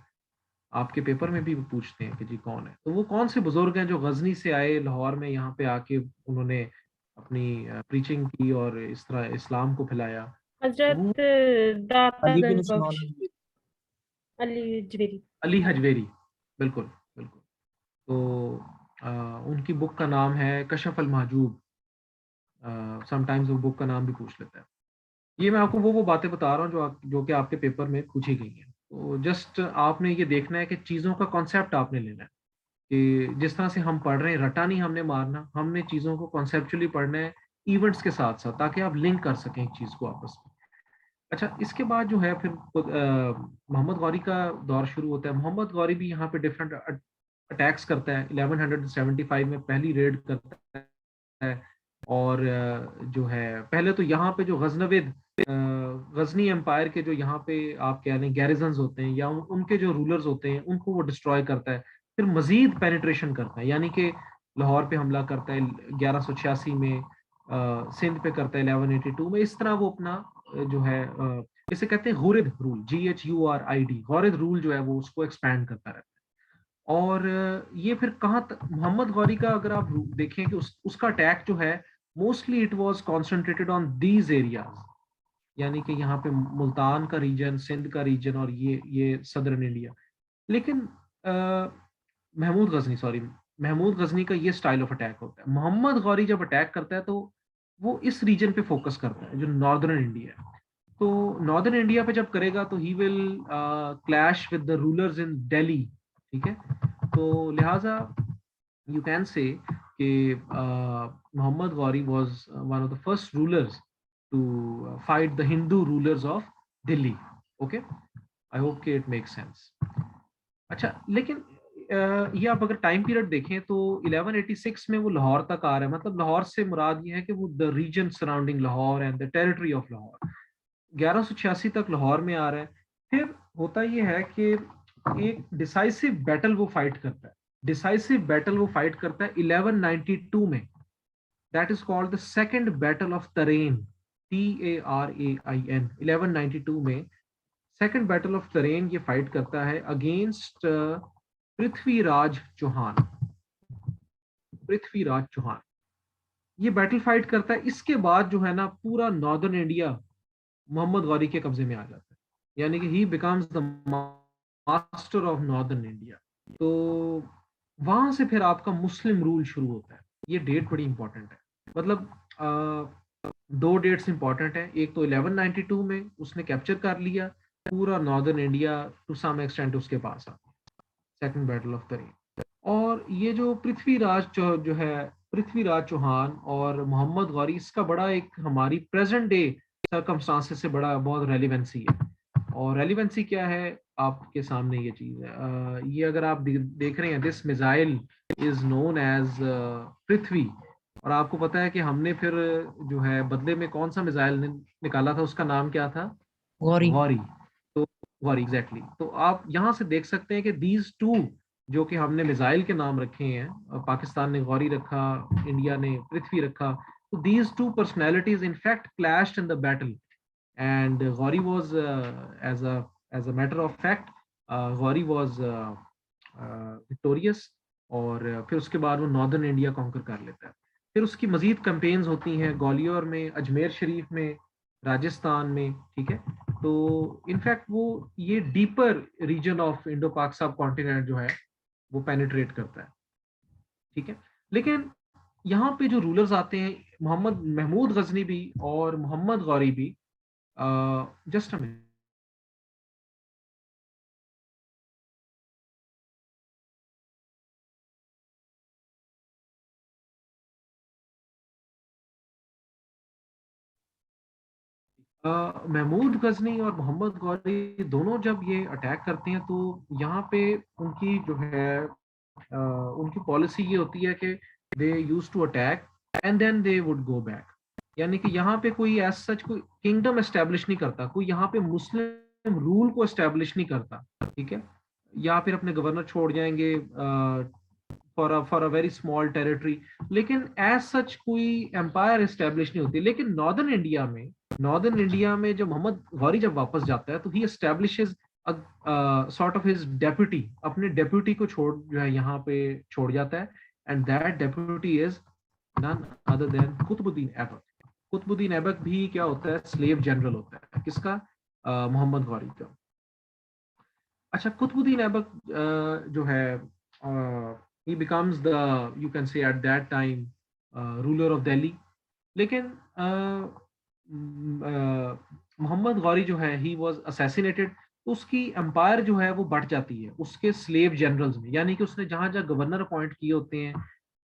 आपके पेपर में भी वो पूछते हैं कि जी कौन है। तो वो कौन से बुजुर्ग हैं जो गजनी से आए लाहौर में, यहाँ पे आके उन्होंने अपनी प्रीचिंग की और इस तरह इस्लाम को फैलाया। वो हजरत दाता अली बिन गंज उस्मान बख्श अली जवेरी। अली हजवेरी, बिल्कुल बिल्कुल। तो उनकी बुक का नाम है कशफ अल महजूब। समटाइम्स वो बुक का नाम भी पूछ लेता है। ये मैं आपको वो बातें बता रहा हूँ जो कि आपके पेपर में पूछी गई हैं। तो जस्ट आपने ये देखना है कि चीज़ों का कॉन्सेप्ट आपने लेना है कि जिस तरह से हम पढ़ रहे हैं रटा नहीं हमने मारना, हमने चीज़ों को कॉन्सेप्चुअली पढ़ना है इवेंट्स के साथ साथ, ताकि आप लिंक कर सकें एक चीज़ को आपस में। अच्छा, इसके बाद जो है फिर मोहम्मद गौरी का दौर शुरू होता है। मोहम्मद गौरी भी यहाँ पे डिफरेंट अटैक्स करता है। 1175 में पहली रेड करता है। और जो है पहले तो यहाँ पे जो गजनी एम्पायर के जो यहाँ पे आप कह लें गैरिजन्स होते हैं या उनके जो रूलर्स होते हैं उनको वो डिस्ट्रॉय करता है। फिर मजीद पेनिट्रेशन करता है, यानी कि लाहौर पे हमला करता है 1186 में, सिंध पे करता है 1182 में। इस तरह वो अपना जो है इसे कहते हैं गुरिद रूल, GHURID, गुरिद रूल जो है वो उसको एक्सपैंड करता रहता है। और ये फिर कहाँ तक मोहम्मद गौरी का अगर आप देखें कि उसका अटैक जो है mostly it was concentrated on these areas, यानी कि यहाँ पे मुल्तान का रीजन, सिंध का रीजन और ये सदर्न इंडिया। लेकिन महमूद गजनी का ये स्टाइल ऑफ अटैक होता है। मोहम्मद गौरी जब अटैक करता है तो वो इस रीजन पे फोकस करता है जो नॉर्दर्न इंडिया है। तो नॉर्दर्न इंडिया पे जब करेगा तो he will clash with the rulers in Delhi. ठीक है, तो लिहाजा यू कैन से कि Mohammad Ghori was one of the first rulers to fight the Hindu rulers of Delhi. Okay, I hope कि इट मेक्स सेंस। अच्छा, लेकिन ये आप अगर टाइम पीरियड देखें तो 1186 में वो लाहौर तक आ रहा है। मतलब लाहौर से मुराद ये है कि वो the region surrounding Lahore and the territory of Lahore 1186 तक लाहौर में आ रहा है। फिर होता ये है कि एक डिसाइसिव बैटल वो फाइट करता है। डिसाइसिव बैटल वो फाइट करता है 1192 में, that is called the second battle of तरेन, TARAIN। 1192 में सेकंड बैटल ऑफ तरेन ये फाइट करता है अगेंस्ट पृथ्वीराज चौहान। पृथ्वीराज चौहान ये बैटल फाइट करता है। इसके बाद जो है ना पूरा नॉर्दर्न इंडिया मोहम्मद गौरी के कब्जे में आ जाता है, यानी कि ही becomes the master of northern India. तो वहां से फिर आपका मुस्लिम रूल शुरू होता है। ये डेट बड़ी इंपॉर्टेंट है। मतलब दो डेट्स इंपॉर्टेंट है। एक तो 1192 में उसने कैप्चर कर लिया पूरा northern India, to some extent उसके पास आ, सेकंड बैटल ऑफ तरेन। और ये जो जो है पृथ्वीराज चौहान और मोहम्मद गौरी, इसका बड़ा एक हमारी प्रेजेंट डे सर्कमस्टांसेस से बड़ा बहुत रेलिवेंसी है। और रेलिवेंसी क्या है आपके सामने ये चीज है। ये अगर आप देख रहे हैं, this missile is known as Prithvi. और आपको पता है कि हमने फिर जो है बदले में कौन सा मिसाइल निकाला था, उसका नाम क्या था? गौरी। गौरी। तो गौरी एग्जैक्टली। तो आप यहाँ से देख सकते हैं कि दीज टू जो कि हमने मिसाइल के नाम रखे हैं, पाकिस्तान ने गौरी रखा, इंडिया ने पृथ्वी रखा। तो these two personalities in fact clashed in the battle and Ghori was as a matter of fact Ghori was victorious. और फिर उसके बाद वो नॉर्दर्न इंडिया कॉन्कर कर लेता है। फिर उसकी मजीद कैंपेन्स होती हैं ग्वालियर में, अजमेर शरीफ में, राजस्थान में। ठीक है, तो इनफैक्ट वो ये deeper reason of Indo Pak सब कॉन्टिनेंट जो है वो पेनिट्रेट करता है। ठीक है, लेकिन यहाँ पे जो रूलर्स आते हैं महमूद गजनी भी और मोहम्मद गौरी भी, just a minute. Mahmud Ghazni और मोहम्मद गौरी दोनों जब ये अटैक करते हैं तो यहाँ पे उनकी जो है उनकी पॉलिसी ये होती है कि they use to attack and then they would go back. यानी कि यहाँ पे कोई एज सच कोई किंगडम एस्टेब्लिश नहीं करता, कोई यहाँ पे मुस्लिम रूल को एस्टेब्लिश नहीं करता, ठीक है, या फिर अपने गवर्नर छोड़ जाएंगे for a very small territory, लेकिन एज सच कोई एम्पायर एस्टेब्लिश नहीं होती। लेकिन नॉर्दर्न इंडिया में जब मोहम्मद गौरी जब वापस जाता है तो he establishes sort of his deputy, अपने डेप्यूटी को छोड़ जो है यहाँ पे छोड़ जाता है, and that deputy is none other than Qutbuddin Aibak. Qutbuddin Aibak भी क्या होता है, स्लेव जनरल होता है, किसका, मोहम्मद गौरी का। अच्छा, कुतुबुद्दीन ऐबक जो है he becomes the, you can say at that time, ruler of Delhi। लेकिन मोहम्मद गौरी जो है he was assassinated, तो उसकी एम्पायर जो है वो बढ़ जाती है उसके स्लेव जनरल्स में। यानी कि उसने जहां जहां गवर्नर अपॉइंट किए होते हैं,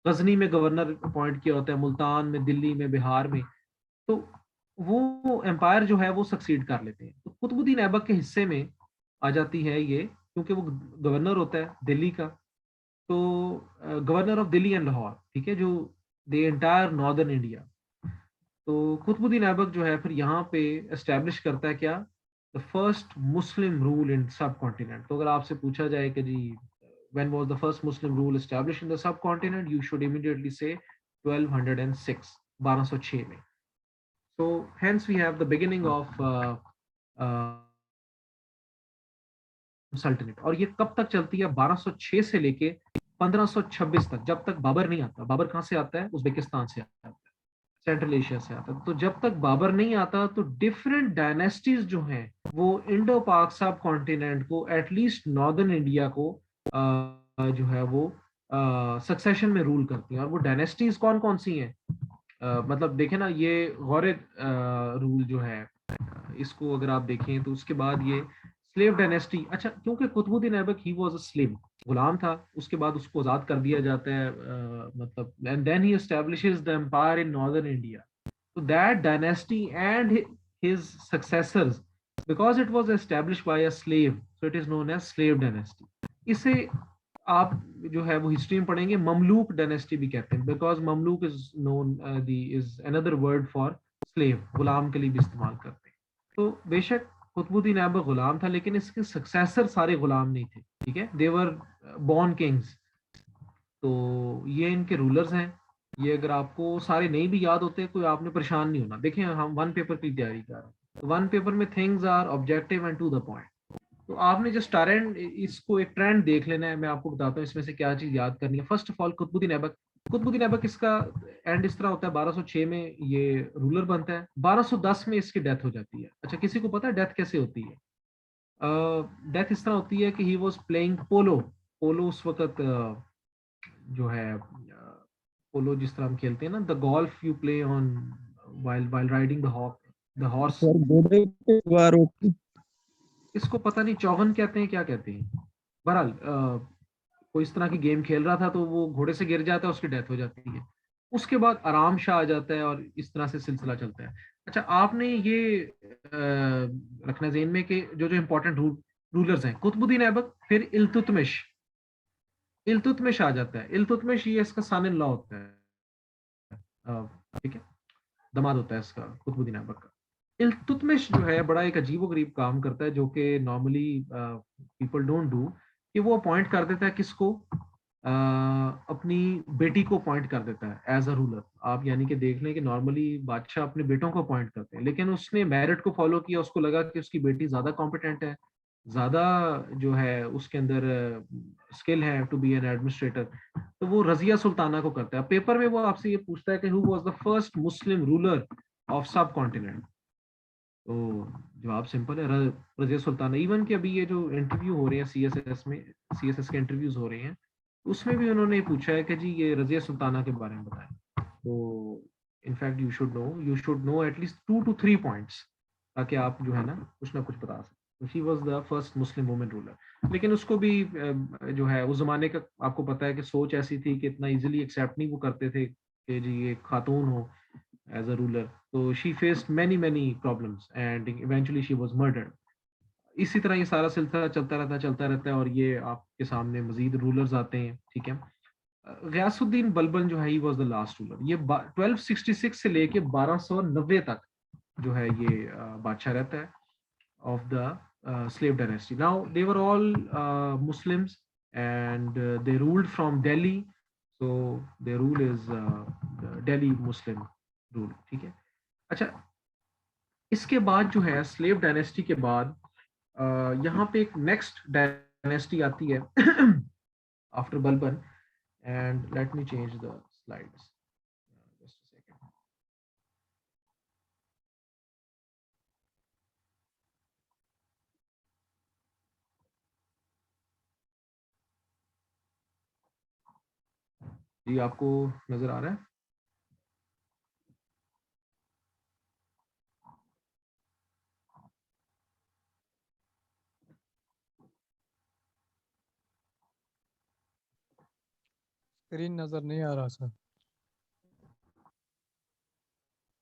गजनी में गवर्नर अपॉइंट किया होता है, मुल्तान में, दिल्ली में, बिहार में, तो वो एम्पायर जो है वो सक्सीड कर लेते हैं। तो कुतुबुद्दीन ऐबक के हिस्से में आ जाती है ये, क्योंकि वो गवर्नर होता है दिल्ली का, तो governor of Delhi and Lahore, ठीक है, जो द एंटायर नॉर्दर्न इंडिया। तो कुतुबुद्दीन ऐबक जो है फिर यहाँ पे एस्टेब्लिश करता है क्या, the first Muslim rule in subcontinent. तो अगर आपसे पूछा जाए कि जी when was the first Muslim rule establish in the subcontinent, you should immediately say 1206, 1206 में। So hence we have the beginning of सल्तनत। और ये कब तक चलती है, 1206 से लेके 1526 तक, जब तक बाबर नहीं आता। बाबर कहाँ से आता है, उज्बेकिस्तान से आता है, सेंट्रल एशिया से आता है। तो जब तक बाबर नहीं आता तो डिफरेंट डायनेस्टीज जो हैं वो इंडो पाक सब कॉन्टिनेंट को, एटलीस्ट नॉर्दर्न इंडिया को जो है वो सक्सेशन में रूल करती हैं। और वो डायनेस्टीज कौन कौन सी हैं, मतलब देखें ना, ये गौरिद रूल जो है, इसको अगर आप देखें तो उसके बाद ये स्लेव डायनेस्टी। अच्छा, क्योंकि Qutbuddin Aibak he was a slave, गुलाम था, उसके बाद उसको आजाद कर दिया जाता है, मतलब, and then he establishes the empire in northern India. तो that dynasty and his successors, because it was established by a slave, so it is known as slave dynasty. इसे आप जो है वो हिस्ट्री में पढ़ेंगे, ममलूक डायनेस्टी भी कहते हैं, because Mamluk is known is another word for slave, गुलाम के लिए भी इस्तेमाल करते हैं। तो बेशक कुतुबुद्दीन ऐबक गुलाम था, लेकिन इसके सक्सेसर सारे गुलाम नहीं थे, ठीक है, दे वर बॉर्न किंग्स। तो ये इनके रूलर्स हैं। ये अगर आपको सारे नहीं भी याद होते, कोई आपने परेशान नहीं होना। देखें, हम वन पेपर की तैयारी कर रहे हैं, तो वन पेपर में things are objective and to the point. तो आपने जस्ट ट्रेंड, इसको एक ट्रेंड देख लेना है। मैं आपको बताता हूँ इसमें से क्या चीज याद करनी है। First of all, Qutubuddin Aibak इसका एंड इस तरह होता है, 1206 में ये रूलर बनता है, 1210 में इसकी डेथ हो जाती है। अच्छा, किसी को पता है डेथ कैसे होती है? डेथ इस तरह होती है कि ही वाज प्लेइंग पोलो। पोलो उस वक्त जो है पोलो जिस तरह हम खेलते हैं ना, the golf you play on while riding the horse. इसको पता नहीं चौगन कहते हैं, क्या कहते हैं। बहरहाल कोई इस तरह की गेम खेल रहा था, तो वो घोड़े से गिर जाता है, उसकी डेथ हो जाती है। उसके बाद आराम शाह आ जाता है और इस तरह से सिलसिला चलता है। अच्छा, आपने ये रखना ज़हन में कि जो जो इम्पोर्टेंट रूलर्स हैं, कुतुबुद्दीन ऐबक, फिर इल्तुतमिश आ जाता है। इल्तुतमिश ये इसका सन इन लॉ होता है, ठीक है, दामाद होता है इसका, कुतुबुद्दीन ऐबक का। इल्तुतमिश जो है बड़ा एक अजीबोगरीब काम करता है, जो कि नॉर्मली पीपल डोंट डू, कि वो अपॉइंट कर देता है किसको, अपनी बेटी को अपॉइंट कर देता है एज अ रूलर। आप यानी कि देख लें कि नॉर्मली बादशाह अपने बेटों को अपॉइंट करते हैं, लेकिन उसने मेरिट को फॉलो किया, उसको लगा कि उसकी बेटी ज्यादा कॉम्पिटेंट है, ज्यादा जो है उसके अंदर स्किल है टू बी एन एडमिनिस्ट्रेटर, तो वो रजिया सुल्ताना को करता है। पेपर में वो आपसे ये पूछता है कि who was the first Muslim ruler of सब कॉन्टिनेंट। तो जवाब सिंपल है, रजिया सुल्ताना। इवन कि अभी ये जो इंटरव्यू हो रहे हैं सीएसएस में, सीएसएस के इंटरव्यूज हो रहे हैं, उसमें भी उन्होंने पूछा है कि जी ये रजिया सुल्ताना के बारे में बताएं। तो in fact you should know at least 2 to 3 points, ताकि आप जो है ना कुछ बता सकें। She was the first Muslim women ruler. लेकिन उसको भी जो है उस जमाने का आपको पता है कि सोच ऐसी थी कि इतना इजीली एक्सेप्ट नहीं वो करते थे कि जी ये खातून हो, as a ruler. So she faced many problems and eventually she was murdered. इसी तरह ये सारा सिलसिला चलता रहता है और ये आपके सामने मजीद रूलर्स आते हैं, ठीक है। गयासुद्दीन बलबन जो है he was the last ruler. ये 1266 से लेके 1290 तक जो है ये बादशाह रहता है of the slave dynasty. Now they were all Muslims and they ruled from Delhi, so their rule is the Delhi Muslim rule, ठीक है। अच्छा, इसके बाद जो है स्लेव डायनेस्टी के बाद यहाँ पे एक नेक्स्ट डायनेस्टी आती है after Balban, and let me change the slides just a second. जी आपको नजर आ रहा है? स्क्रीन नजर नहीं आ रहा सर।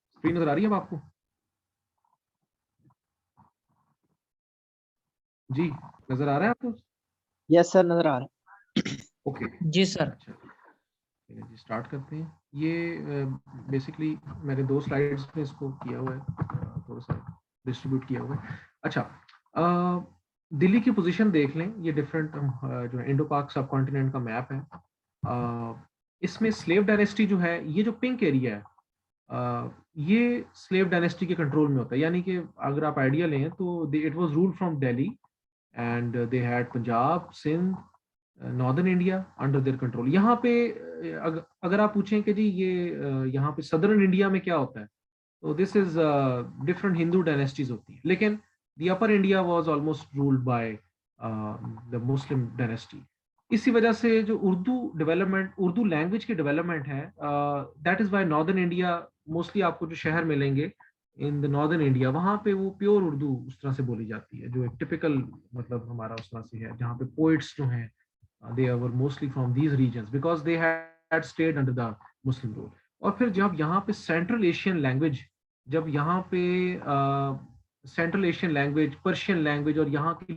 स्क्रीन नजर आ रही है अब आपको? जी नजर आ रहा है आपको? यस सर, नजर आ रहा है। ओके जी सर। अच्छा जी, स्टार्ट करते हैं। ये बेसिकली मैंने 2 स्लाइड्स में इसको किया हुआ है, थोड़ा सा डिस्ट्रीब्यूट किया हुआ है। अच्छा, दिल्ली की पोजीशन देख लें। ये डिफरेंट जो इंडो पाक सब कॉन्टिनेंट का मैप है। इसमें स्लेव डायनेस्टी जो है, ये जो पिंक एरिया है, ये स्लेव डायनेस्टी के कंट्रोल में होता है। यानी कि अगर आप आइडिया लें तो it was ruled from Delhi and they had Punjab, Sindh, northern India under their control. यहाँ पे अगर आप पूछें कि जी ये यहाँ पे सदर्न इंडिया में क्या होता है, तो this is different Hindu dynasties होती है, लेकिन the upper India was almost ruled by the Muslim dynasty. इसी वजह से जो उर्दू लैंग्वेज की डेवलपमेंट है, that is by northern India. Mostly आपको जो शहर मिलेंगे इन द नॉर्दर्न इंडिया, वहाँ पे वो प्योर उर्दू उस तरह से बोली जाती है, जो एक टिपिकल मतलब हमारा उस तरह से है, जहाँ पे पोइट्स जो हैं they were mostly from these regions because they had stayed under the Muslim rule. और फिर जब यहाँ पे सेंट्रल एशियन लैंग्वेज, जब यहाँ पे central Asian language, Persian language और यहाँ की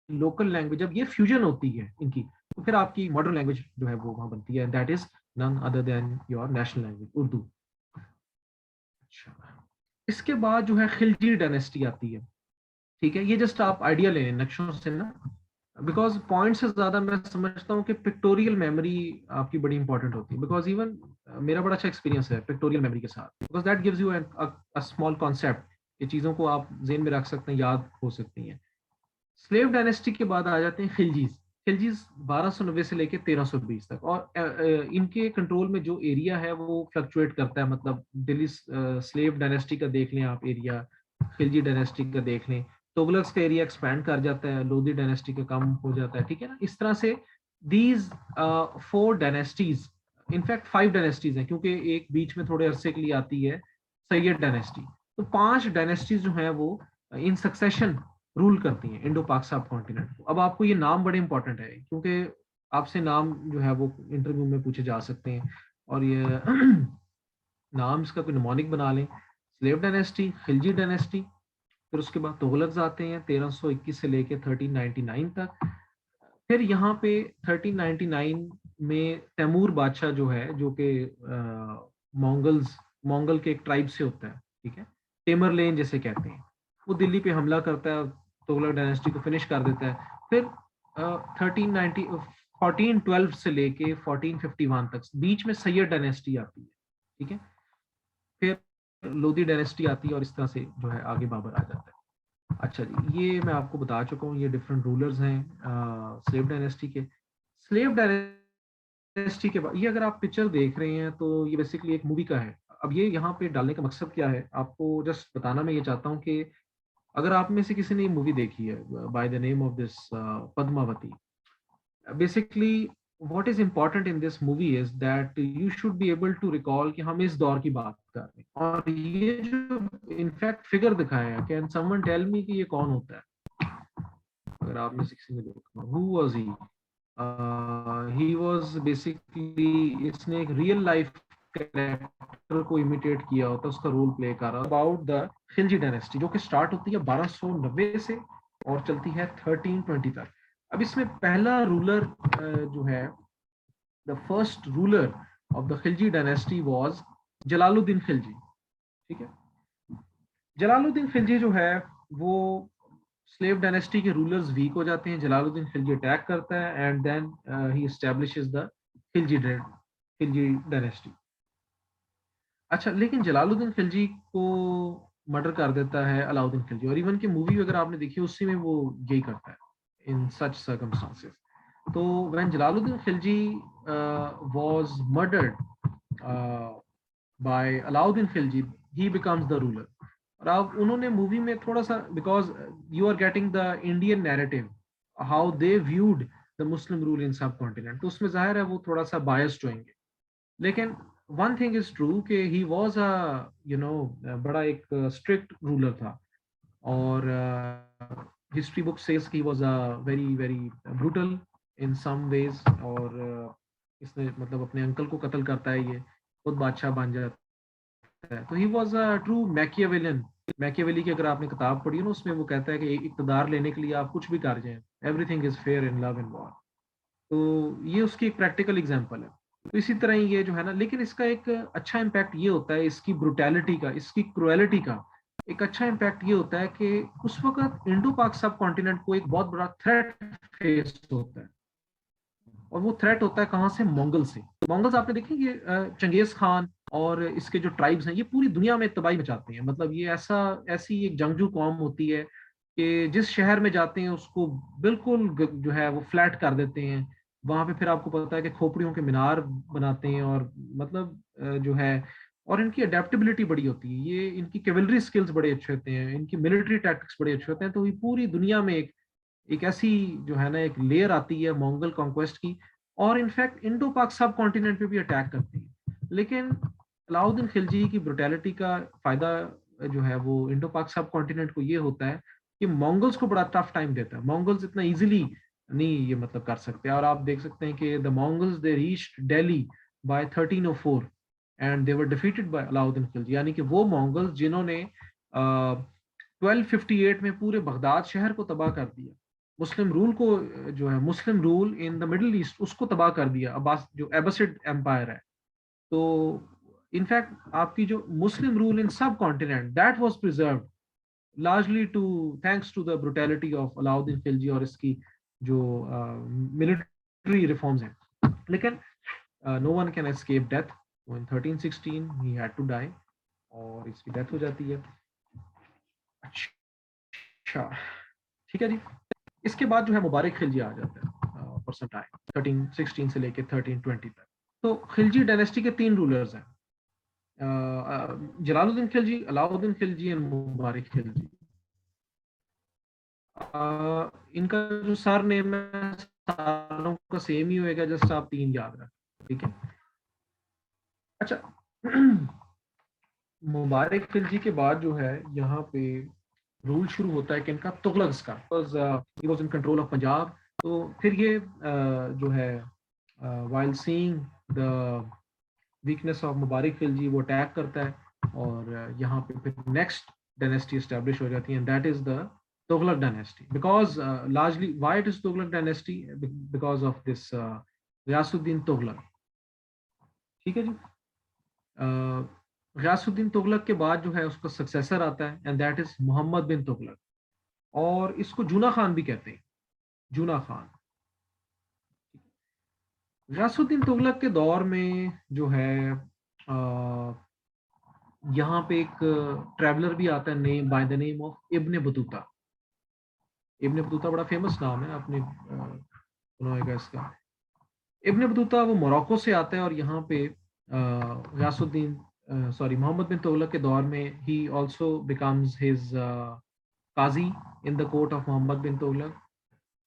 लोकल लैंग्वेज, जब ये फ्यूजन होती है इनकी, तो फिर आपकी मॉडर्न लैंग्वेज जो है वो वहाँ बनती है, that is none other than your national language Urdu. अच्छा, इसके बाद जो है खिलजी डायनेस्टी आती है, ठीक है। ये जस्ट आप आइडिया लें नक्शों से ना, बिकॉज पॉइंट से ज्यादा मैं समझता हूँ कि पिक्टोरियल मेमोरी आपकी बड़ी इंपॉर्टेंट होती है, बिकॉज इवन मेरा बड़ा अच्छा एक्सपीरियंस है पिक्टोरियल मेमोरी के साथ, because that gives you a small concept, ये चीजों को आप जेहन में रख सकते हैं, याद हो सकती हैं। स्लेव डायनेस्टी के बाद आ जाते हैं खिलजीज। खिलजीज 1290 से लेके 1320 तक, और इनके कंट्रोल में जो एरिया है वो फ्लक्चुएट करता है। मतलब दिल्ली स्लेव डायनेस्टी का देख लें आप एरिया, खिलजी डायनेस्टी का देख लें, तुगलक्स का एरिया एक्सपैंड कर जाता है, लोधी डायनेस्टी का कम हो जाता है, ठीक है ना। इस तरह से दीज 4 डायनेस्टीज, इनफैक्ट 5 डायनेस्टीज हैं, क्योंकि एक बीच में थोड़े अरसे के लिए आती है सैयद डायनेस्टी। तो 5 डायनेस्टीज जो हैं वो इन सक्सेशन रूल करती हैं इंडो पाक सब कॉन्टिनेंट को। अब आपको ये नाम बड़े इंपॉर्टेंट है, क्योंकि आपसे नाम जो है वो इंटरव्यू में पूछे जा सकते हैं, और ये नाम इसका कोई निमोनिक बना लें, स्लेव डायनेस्टी, खिलजी डायनेस्टी, फिर उसके बाद तुगलक आते हैं 1321 से लेके 1399 तक। फिर यहाँ पे 1399 में तैमूर बादशाह जो है, जो कि मंगल के एक ट्राइब से होता है, ठीक है, टेमरलेन जैसे कहते हैं, वो दिल्ली पे हमला करता है, तुगलक डायनेस्टी को फिनिश कर देता है। फिर 1412 से लेके 1451 तक बीच में सैयद डायनेस्टी आती है, ठीक है। फिर लोधी डायनेस्टी आती है, और इस तरह से जो है आगे बाबर आ जाता है। अच्छा जी, ये मैं आपको बता चुका हूँ, ये डिफरेंट रूलर्स हैं स्लेव डायनेस्टी के। स्लेव डायनेस्टी के बाद ये अगर आप पिक्चर देख रहे हैं तो ये बेसिकली एक मूवी का है। अब ये यहाँ पे डालने का मकसद क्या है, आपको जस्ट बताना मैं ये चाहता हूँ कि अगर आप में से किसी ने ये मूवी देखी है bye the name of this Padmavati, basically what is important in this movie is that you should be able to recall कि हम इस दौर की बात कर रहे हैं, और ये जो इनफैक्ट फिगर दिखाया है, कैन समवन टेल मी कि ये कौन होता है? अगर आप में से किसी ने देखा, who was he? He was basically, इसने एक रियल लाइफ कैरेक्टर को इमिटेट किया होता है, उसका रोल प्ले कर रहा है। अबाउट द खिलजी डायनेस्टी, जो कि स्टार्ट होती है 1290 से और चलती है 1320 तक। अब इसमें पहला रूलर जो है, the first ruler of the Khilji dynasty was Jalaluddin Khilji. ठीक है, जलालुद्दीन खिलजी जो है वो स्लेव डायनेस्टी के रूलर्स वीक हो जाते हैं, जलालुद्दीन खिलजी अटैक करता है and then he establishes the Khilji dynasty. अच्छा, लेकिन जलालुद्दीन खिलजी को मर्डर कर देता है अलाउद्दीन खिलजी, और इवन की मूवी अगर आपने देखी उसी में वो यही करता है इन सच सर्कमस्टांसेस। तो when Jalaluddin Khilji was murdered by Alauddin Khilji, he becomes the ruler. और अब उन्होंने मूवी में थोड़ा सा, because you are getting the Indian narrative how they viewed the Muslim rule in subcontinent, तो उसमें जाहिर है वो थोड़ा सा बायस्ड होंगे। लेकिन वन थिंग इज ट्रू कि ही वाज अ बड़ा एक स्ट्रिक्ट रूलर था, और हिस्ट्री बुक सेज कि he was a very very brutal in some ways, और इसने मतलब अपने अंकल को कत्ल करता है, ये खुद बादशाह बन जाता है। तो ही was a true Machiavellian. Machiavelli की अगर आपने किताब पढ़ी है ना, उसमें वो कहता है कि इक़्तिदार लेने के लिए आप कुछ भी कर जाएं, everything is fair in love and war. तो ये उसकी एक प्रैक्टिकल एग्जांपल है। तो इसी तरह ही ये जो है ना, लेकिन इसका एक अच्छा इम्पैक्ट ये होता है, इसकी ब्रुटैलिटी का, इसकी क्रुएलिटी का एक अच्छा इम्पैक्ट ये होता है कि उस वक्त इंडो पाक सब कॉन्टिनेंट को एक बहुत बड़ा थ्रेट फेस होता है, और वो थ्रेट होता है कहाँ से? मंगल से। मंगल्स आपने देखे ये चंगेज खान और इसके जो ट्राइब्स हैं, ये पूरी दुनिया में तबाही मचाते हैं। मतलब ये ऐसी एक जंगजू कौम होती है कि जिस शहर में जाते हैं उसको बिल्कुल जो है वो फ्लैट कर देते हैं। वहां पे फिर आपको पता है कि खोपड़ियों के मीनार बनाते हैं, और मतलब जो है, और इनकी अडेप्टेबिलिटी बड़ी होती है, ये इनकी कैवलरी स्किल्स बड़े अच्छे होते हैं, इनकी मिलिट्री टैक्टिक्स बड़े अच्छे होते हैं। तो ये पूरी दुनिया में एक ऐसी जो है ना एक लेयर आती है मंगोल कॉन्क्वेस्ट की, और इनफैक्ट इंडो पाक सब कॉन्टिनेंट पे भी अटैक करती है। लेकिन अलाउद्दीन खिलजी की ब्रुटैलिटी का फायदा जो है वो इंडो पाक सब कॉन्टिनेंट को ये होता है कि मंगोल्स को बड़ा टफ टाइम देता है। मंगोल्स इतना इजीली नहीं ये मतलब कर सकते, और आप देख सकते हैं कि the Mongols they reached Delhi by 1304 and they were defeated by Alauddin Khilji. यानी कि वो मंगोल्स जिन्होंने 1258 में पूरे बगदाद शहर को तबाह कर दिया, मुस्लिम रूल को जो है Muslim rule in the middle east उसको तबाह कर दिया, अब्बास जो एबसिड एम्पायर है। तो इनफैक्ट आपकी जो मुस्लिम rule in subcontinent that was preserved largely to thanks to the brutality of Alauddin Khilji और इसकी जो मिलिट्री रिफॉर्म्स हैं। लेकिन no one can escape death. In 1316 he had to die, और इसकी डेथ हो जाती है। अच्छा, ठीक है जी। इसके बाद जो है मुबारक खिलजी आ जाता है फॉर सम टाइम 1316 से लेके 1320 तक। तो खिलजी डायनेस्टी के 3 रूलर्स हैं, जलालुद्दीन खिलजी, अलाउद्दीन खिलजी एंड मुबारक खिलजी। इनका जो सर नेम है सारों का सेम ही होएगा, जस्ट आप 3 याद रखें, ठीक है। अच्छा, मुबारक खिलजी के बाद जो है यहाँ पे रूल शुरू होता है किनका? तुगलक्स का। He was in control of Punjab. तो फिर ये जो है while seeing the weakness of Mubarak Khilji वो अटैक करता है, और यहाँ पे फिर नेक्स्ट डायनेस्टी एस्टैब्लिश हो जाती है, that is the Tughlaq dynasty. Because largely why it is Tughlaq dynasty? Because of this Ghiyasuddin Tughlaq. ठीक है जी। गयासुद्दीन तुगलक के बाद जो है उसका सक्सेसर आता है, and that is Mohammad bin Tughlaq, और इसको जूना खान भी कहते हैं, जूना खान। गयासुद्दीन तुगलक के दौर में जो है यहाँ पे एक ट्रैवलर भी आता है name by the name of Ibn Battuta. Ibn Battuta बड़ा फेमस नाम है, आपने सुना होगा इसका। इब्ने बतूता वो मोरक्को से आता है, और यहाँ पे मोहम्मद बिन तुगलक के दौर में ही ऑल्सो बिकम्स हिज काजी in the court of Muhammad bin Tughlaq.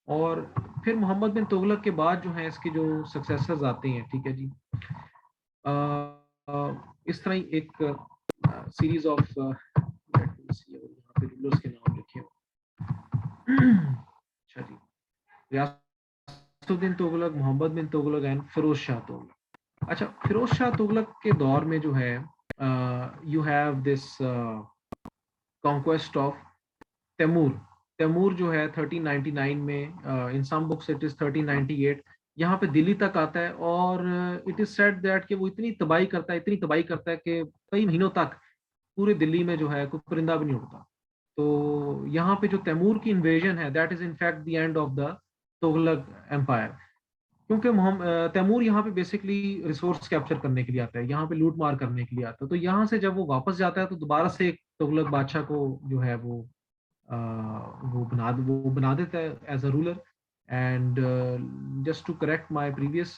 और फिर मोहम्मद बिन तुगलक के बाद जो है इसके जो सक्सेसर्स आते हैं, ठीक है जी। इस तरह एक सीरीज ऑफ यहाँ पे रूलर्स के नाम लिखे हो। अच्छा जी, गयासुद्दीन तुगलक, मोहम्मद बिन तुगलक एंड फिरोज शाह तुगलक। अच्छा, फिरोज शाह तुगलक के दौर में जो है you have this conquest of Timur. Timur जो है 1399 में, in some books it is 1398, यहाँ पे दिल्ली तक आता है। और इट इज सेड दैट कि वो इतनी तबाही करता है, इतनी तबाही करता है कि कई महीनों तक पूरे दिल्ली में जो है कोई परिंदा भी नहीं उड़ता। तो यहाँ पे जो तैमूर की इन्वेजन है, that is in fact the end of the Tughlaq empire. क्योंकि तैमूर यहाँ पे बेसिकली रिसोर्स कैप्चर करने के लिए आता है, यहाँ पे लूट मार करने के लिए आता है। तो यहाँ से जब वो वापस जाता है तो दोबारा से एक तुगलक बादशाह को जो है वो बना देता है as a ruler. And just to correct my previous,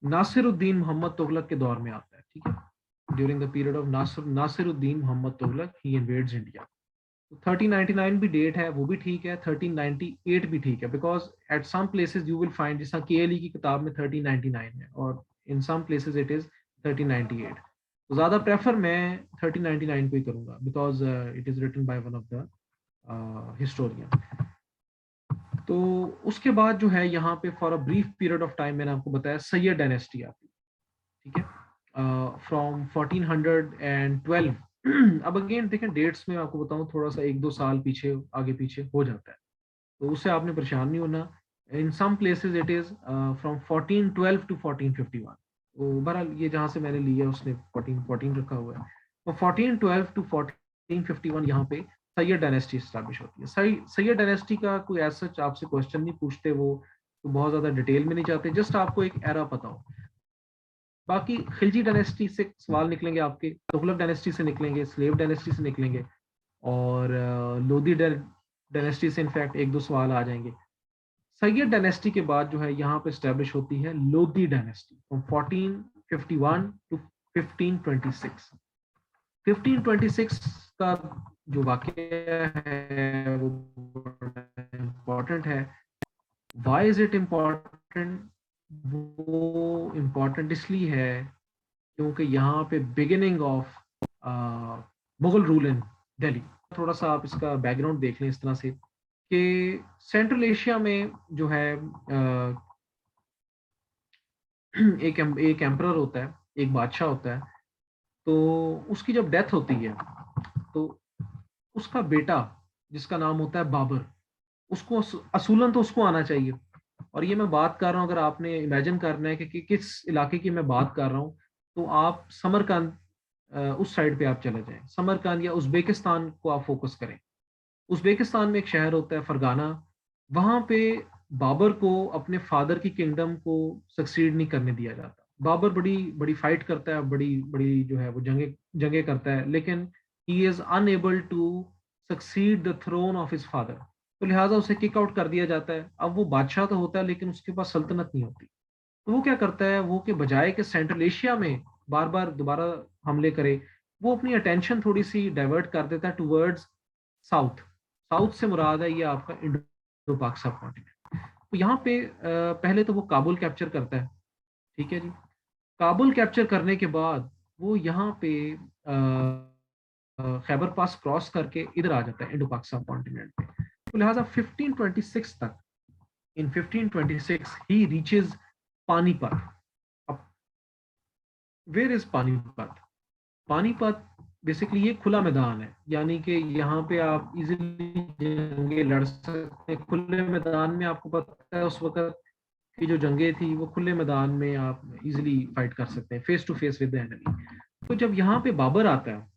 Nasiruddin Mohammad Tughlaq के दौर में आता है, ठीक है। During the period of Nasiruddin Mohammad Tughlaq he invades India. 1399 भी डेट है, वो भी ठीक है, 1398 भी ठीक है, because at some places you will find, जैसा केएलई की किताब में 1399 है और in some places it is 1398। तो ज्यादा प्रेफर मैं 1399 को ही करूंगा, because it is written by one of the historian. तो उसके बाद जो है यहाँ पे for a brief period of time मैंने आपको बताया सैयद डायनेस्टी आती है, ठीक है, फ्रॉम 1412। अब अगेन देखें डेट्स में आपको बताऊं, थोड़ा सा 1-2 साल पीछे आगे पीछे हो जाता है, तो उससे आपने परेशान नहीं होना। In some places it is from 1412 to 1451। तो बहरहाल ये जहाँ से मैंने लिया उसने 1414 रखा हुआ है। तो 1412 टू 1451 यहाँ पे सैयद डायनेस्टी स्टैब्लिश होती है। सैयद डायनेस्टी का कोई एज सच आपसे क्वेश्चन नहीं पूछते, वो तो बहुत ज्यादा डिटेल में नहीं जाते, जस्ट आपको एक एरा पता हो। बाकी खिलजी डायनेस्टी से सवाल निकलेंगे आपके, तुगलक डायनेस्टी से निकलेंगे, स्लेव डायनेस्टी से निकलेंगे, और लोधी डायनेस्टी से इनफैक्ट 1-2 सवाल आ जाएंगे। सैयद डायनेस्टी के बाद जो है यहाँ पे स्टैब्लिश होती है लोधी डायनेस्टी फ्रॉम 1451 टू 1526। 1526 का जो वाकया है वो इम्पोर्टेंट है। Why is it important? वो इम्पोर्टेंट इसलिए है क्योंकि यहाँ पे beginning of Mughal rule in Delhi. थोड़ा सा आप इसका बैकग्राउंड देख लें इस तरह से कि सेंट्रल एशिया में जो है एक एम्परर होता है, एक बादशाह होता है। तो उसकी जब डेथ होती है तो उसका बेटा जिसका नाम होता है बाबर, उसको असूलन तो उसको आना चाहिए। और ये मैं बात कर रहा हूँ, अगर आपने इमेजिन करना है कि किस इलाके की मैं बात कर रहा हूँ, तो आप समरकंद उस साइड पे आप चले जाएं, समरकंद या उज्बेकिस्तान को आप फोकस करें। उज्बेकिस्तान में एक शहर होता है फरगाना, वहां पे बाबर को अपने फादर की किंगडम को सक्सीड नहीं करने दिया जाता। बाबर बड़ी बड़ी फाइट करता है, बड़ी बड़ी जो है वो जंगे जंगे करता है, लेकिन he is unable to succeed the throne of his father. तो लिहाजा उसे किक आउट कर दिया जाता है। अब वो बादशाह तो होता है लेकिन उसके पास सल्तनत नहीं होती। तो वो क्या करता है, वो के बजाय कि सेंट्रल एशिया में बार बार दोबारा हमले करे, वो अपनी अटेंशन थोड़ी सी डाइवर्ट कर देता है टूवर्ड्स साउथ। साउथ से मुराद है ये आपका इंडो पाक सब कॉन्टिनेंट। तो यहाँ पे पहले तो वो काबुल कैप्चर करता है, ठीक है जी। काबुल कैप्चर करने के बाद वो यहाँ पे खैबर पास क्रॉस करके इधर आ जाता है इंडो पाक सब कॉन्टिनेंट पे। तो लिहाजा 1526 तक, इन 1526 ही रीचेज पानीपत। अब where is Panipat? Panipat basically ये खुला मैदान है, यानी कि यहाँ पे आप इजीली जंगे लड़ सकते हैं खुले मैदान में। आपको पता है उस वक्त की जो जंगें थी वो खुले मैदान में आप इजीली फाइट कर सकते हैं, face to face with the enemy. तो जब यहाँ पे बाबर आता है,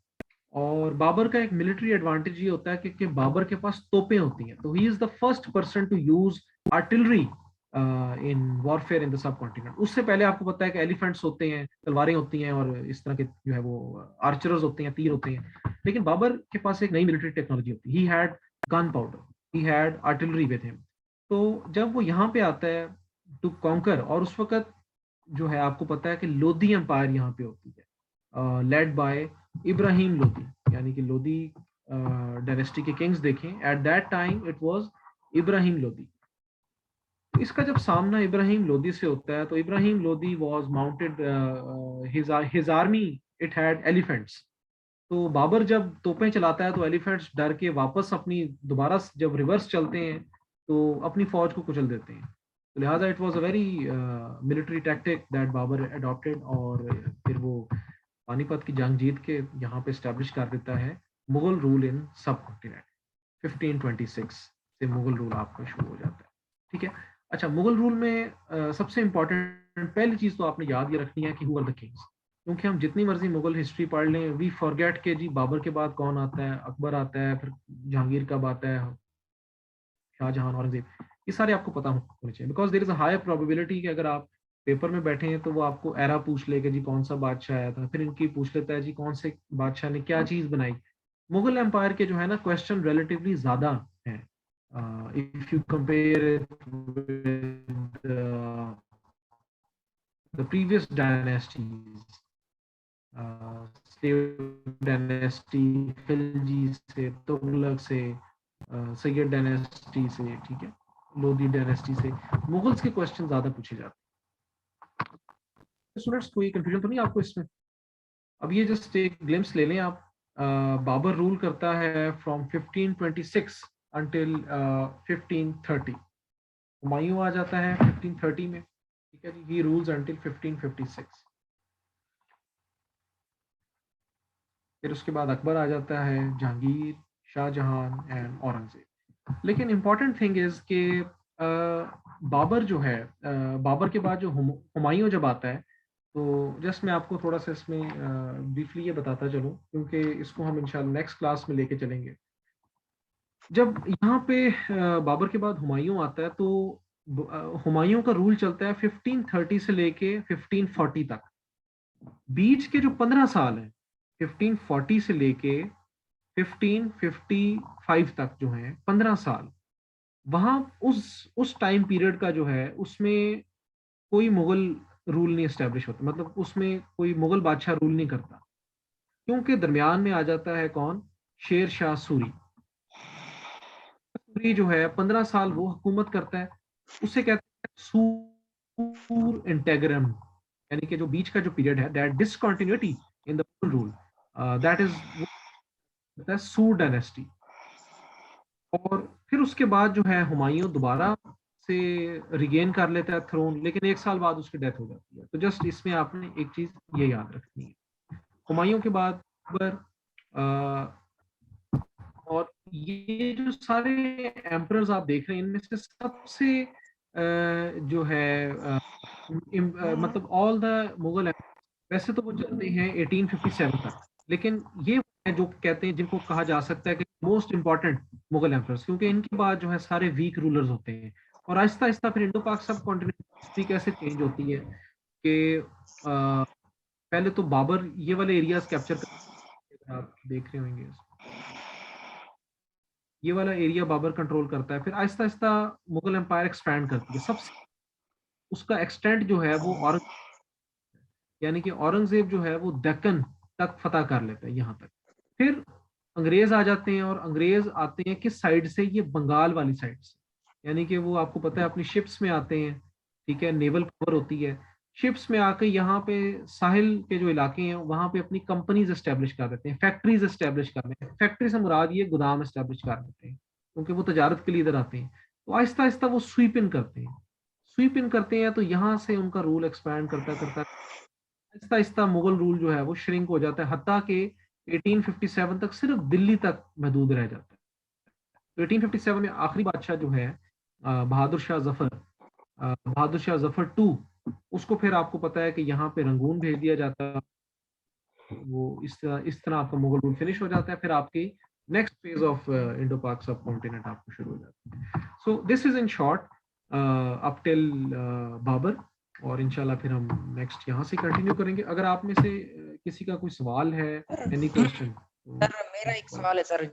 और बाबर का एक मिलिट्री एडवांटेज ये होता है कि बाबर के पास तोपें होती हैं, तो he is the first person to use artillery in warfare in the subcontinent. उससे पहले आपको पता है कि एलिफेंट्स होते हैं, तलवारें होती हैं, और इस तरह के जो है वो आर्चरर्स होते हैं, तीर होते हैं। लेकिन बाबर के पास एक नई मिलिट्री टेक्नोलॉजी होती है, he had gun powder, he had artillery with him. तो जब वो यहाँ पे आता है टू कॉन्कर, और उस वक्त जो है आपको पता है कि लोधी एम्पायर यहाँ पे होती है, लेड बाय इब्राहिम लोधी, यानी कि लोधी डायनेस्टी के किंग्स देखें, eight that time it was Ibrahim Lodhi. इसका जब सामना इब्राहिम लोधी से होता है, तो Ibrahim Lodhi was mounted, his army it had elephants. तो बाबर जब तोपें चलाता है तो एलिफेंट्स डर के वापस अपनी दोबारा जब रिवर्स चलते हैं तो अपनी फौज को कुचल देते हैं। तो लिहाजा it was a very military tactic that Babur adopted, और फिर वो पानीपत की जंग जीत के यहाँ पे एस्टेब्लिश कर देता है मुगल रूल इन सब कॉन्टिनेंट। 1526 से मुगल रूल आपका शुरू हो जाता है, ठीक है। अच्छा, मुगल रूल में सबसे इंपॉर्टेंट पहली चीज तो आपने याद ये रखनी है कि हु आर द किंग्स, क्योंकि हम जितनी मर्जी मुगल हिस्ट्री पढ़ लें, वी फॉरगेट के जी बाबर के बाद कौन आता है, अकबर आता है, फिर जहांगीर कब आता है, शाहजहां, औरंगजेब, ये सारे आपको पता होने चाहिए, because there is a high probability कि अगर आप पेपर में बैठे हैं तो वो आपको एरा पूछ लेगा जी कौन सा बादशाह आया था, फिर इनकी पूछ लेता है जी कौन से बादशाह ने क्या चीज बनाई। मुगल एम्पायर के जो है ना क्वेश्चन रिलेटिवली ज्यादा है if you compare the previous dynasties, dynasty, Khilji से, तुगलक से, सैयद डायनेस्टी से, ठीक है, लोधी डायनेस्टी से, मुगल्स के क्वेश्चन ज्यादा पूछे जाते हैं। स्टूडेंट्स कोई कंफ्यूजन तो नहीं आपको इसमें? अब ये जस्ट एक ग्लिम्स ले लें आप। बाबर रूल करता है फ्रॉम 1526 अंटिल 1530। हुमायूं आ जाता है 1530 में, ठीक है जी, ही रूल्स अंटिल 1556। फिर उसके बाद अकबर आ जाता है, जहांगीर, शाहजहां एंड औरंगजेब। लेकिन इंपॉर्टेंट थिंग इज कि बाबर जो है, बाबर के बाद जो हुमायूं जब आता है, तो जस्ट मैं आपको थोड़ा सा इसमें ब्रीफली ये बताता चलूं, क्योंकि इसको हम इंशाल्लाह नेक्स्ट क्लास में लेके चलेंगे। जब यहाँ पे बाबर के बाद हुमायूं आता है, तो हुमायूं का रूल चलता है 1530 से लेके 1540 तक। बीच के जो 15 साल हैं 1540 से लेके 1555 तक जो है 15 साल, वहां उस टाइम पीरियड का जो है उसमें कोई मुगल रूल नहीं एस्टेब्लिश होता, मतलब उसमें कोई मुगल बादशाह रूल नहीं करता, क्योंकि दरमियान में आ जाता है कौन, शेर शाह सूरी। सूरी जो है 15 साल वो हुकूमत करता है, उसे कहते हैं सूर इंटेग्रम, यानी कि जो बीच का जो पीरियड है, that discontinuity in the rule, that is सूर डायनेस्टी। और फिर उसके बाद जो है हुमायूं दोबारा से रिगेन कर लेता है थ्रोन, लेकिन 1 साल बाद उसकी डेथ हो जाती है। तो जस्ट इसमें आपने एक चीज ये याद रखनी है, हुमायूं के बाद अकबर, और ये जो सारे एम्परर्स आप देख रहे हैं, इनमें से सबसे जो है मतलब ऑल द मुगल, वैसे तो वो चलते हैं 1857 तक, लेकिन ये है जो कहते हैं, जिनको कहा जा सकता है कि मोस्ट इंपॉर्टेंट मुगल एम्परर्स, क्योंकि इनके बाद जो है सारे वीक रूलर्स होते हैं। और आहिस्ता आहिस्ता फिर इंडो पाक सब कॉन्टिनेंट हिस्ट्री कैसे चेंज होती है कि पहले तो बाबर ये वाले एरियाज कैप्चर कर, आप देख रहे होंगे ये वाला एरिया बाबर कंट्रोल करता है, फिर आहिस्ता आहिस्ता मुगल एम्पायर एक्सपैंड करती है। सबसे उसका एक्सटेंट जो है वो यानी कि औरंगजेब जो है वो दक्कन तक फतह कर लेता है यहाँ तक। फिर अंग्रेज आ जाते हैं, और अंग्रेज आते हैं किस साइड से, ये बंगाल वाली साइड से, यानी कि वो आपको पता है अपनी शिप्स में आते हैं, ठीक है, नेवल पावर होती है, शिप्स में आकर यहाँ पे साहिल के जो इलाके हैं वहां पे अपनी कंपनीज एस्टेब्लिश कर देते हैं, फैक्ट्रीज एस्टेब्लिश कर देते हैं। फैक्ट्री से मुराद ये गोदाम एस्टेब्लिश कर देते हैं, क्योंकि वो तजारत के लिए इधर आते हैं। तो आहिस्ता आहिस्ता वो स्वीप इन करते हैं, स्वीप इन करते हैं, तो यहाँ से उनका रूल एक्सपैंड करता करता आहिस्ता आहिस्ता मुगल रूल जो है वो श्रिंक हो जाता है, हत्ता के 1857 तक सिर्फ दिल्ली तक महदूद रह जाता है। तो 1857 में आखिरी बादशाह जो है बहादुर शाह जफर टू, उसको फिर आपको पता है कि यहाँ पे रंगून भेज दिया जाता है। वो इस तरह आपका मुगल रूल फिनिश हो जाता है। फिर आपकी next phase of Indo Pak सब कॉन्टिनेंट आपको शुरू हो जाती है। So this is in short up till Babur, और इंशाल्लाह फिर हम नेक्स्ट यहाँ से कंटिन्यू करेंगे। अगर आप में से किसी का कोई सवाल है, एनी क्वेश्चन। सर मेरा एक सवाल है सर,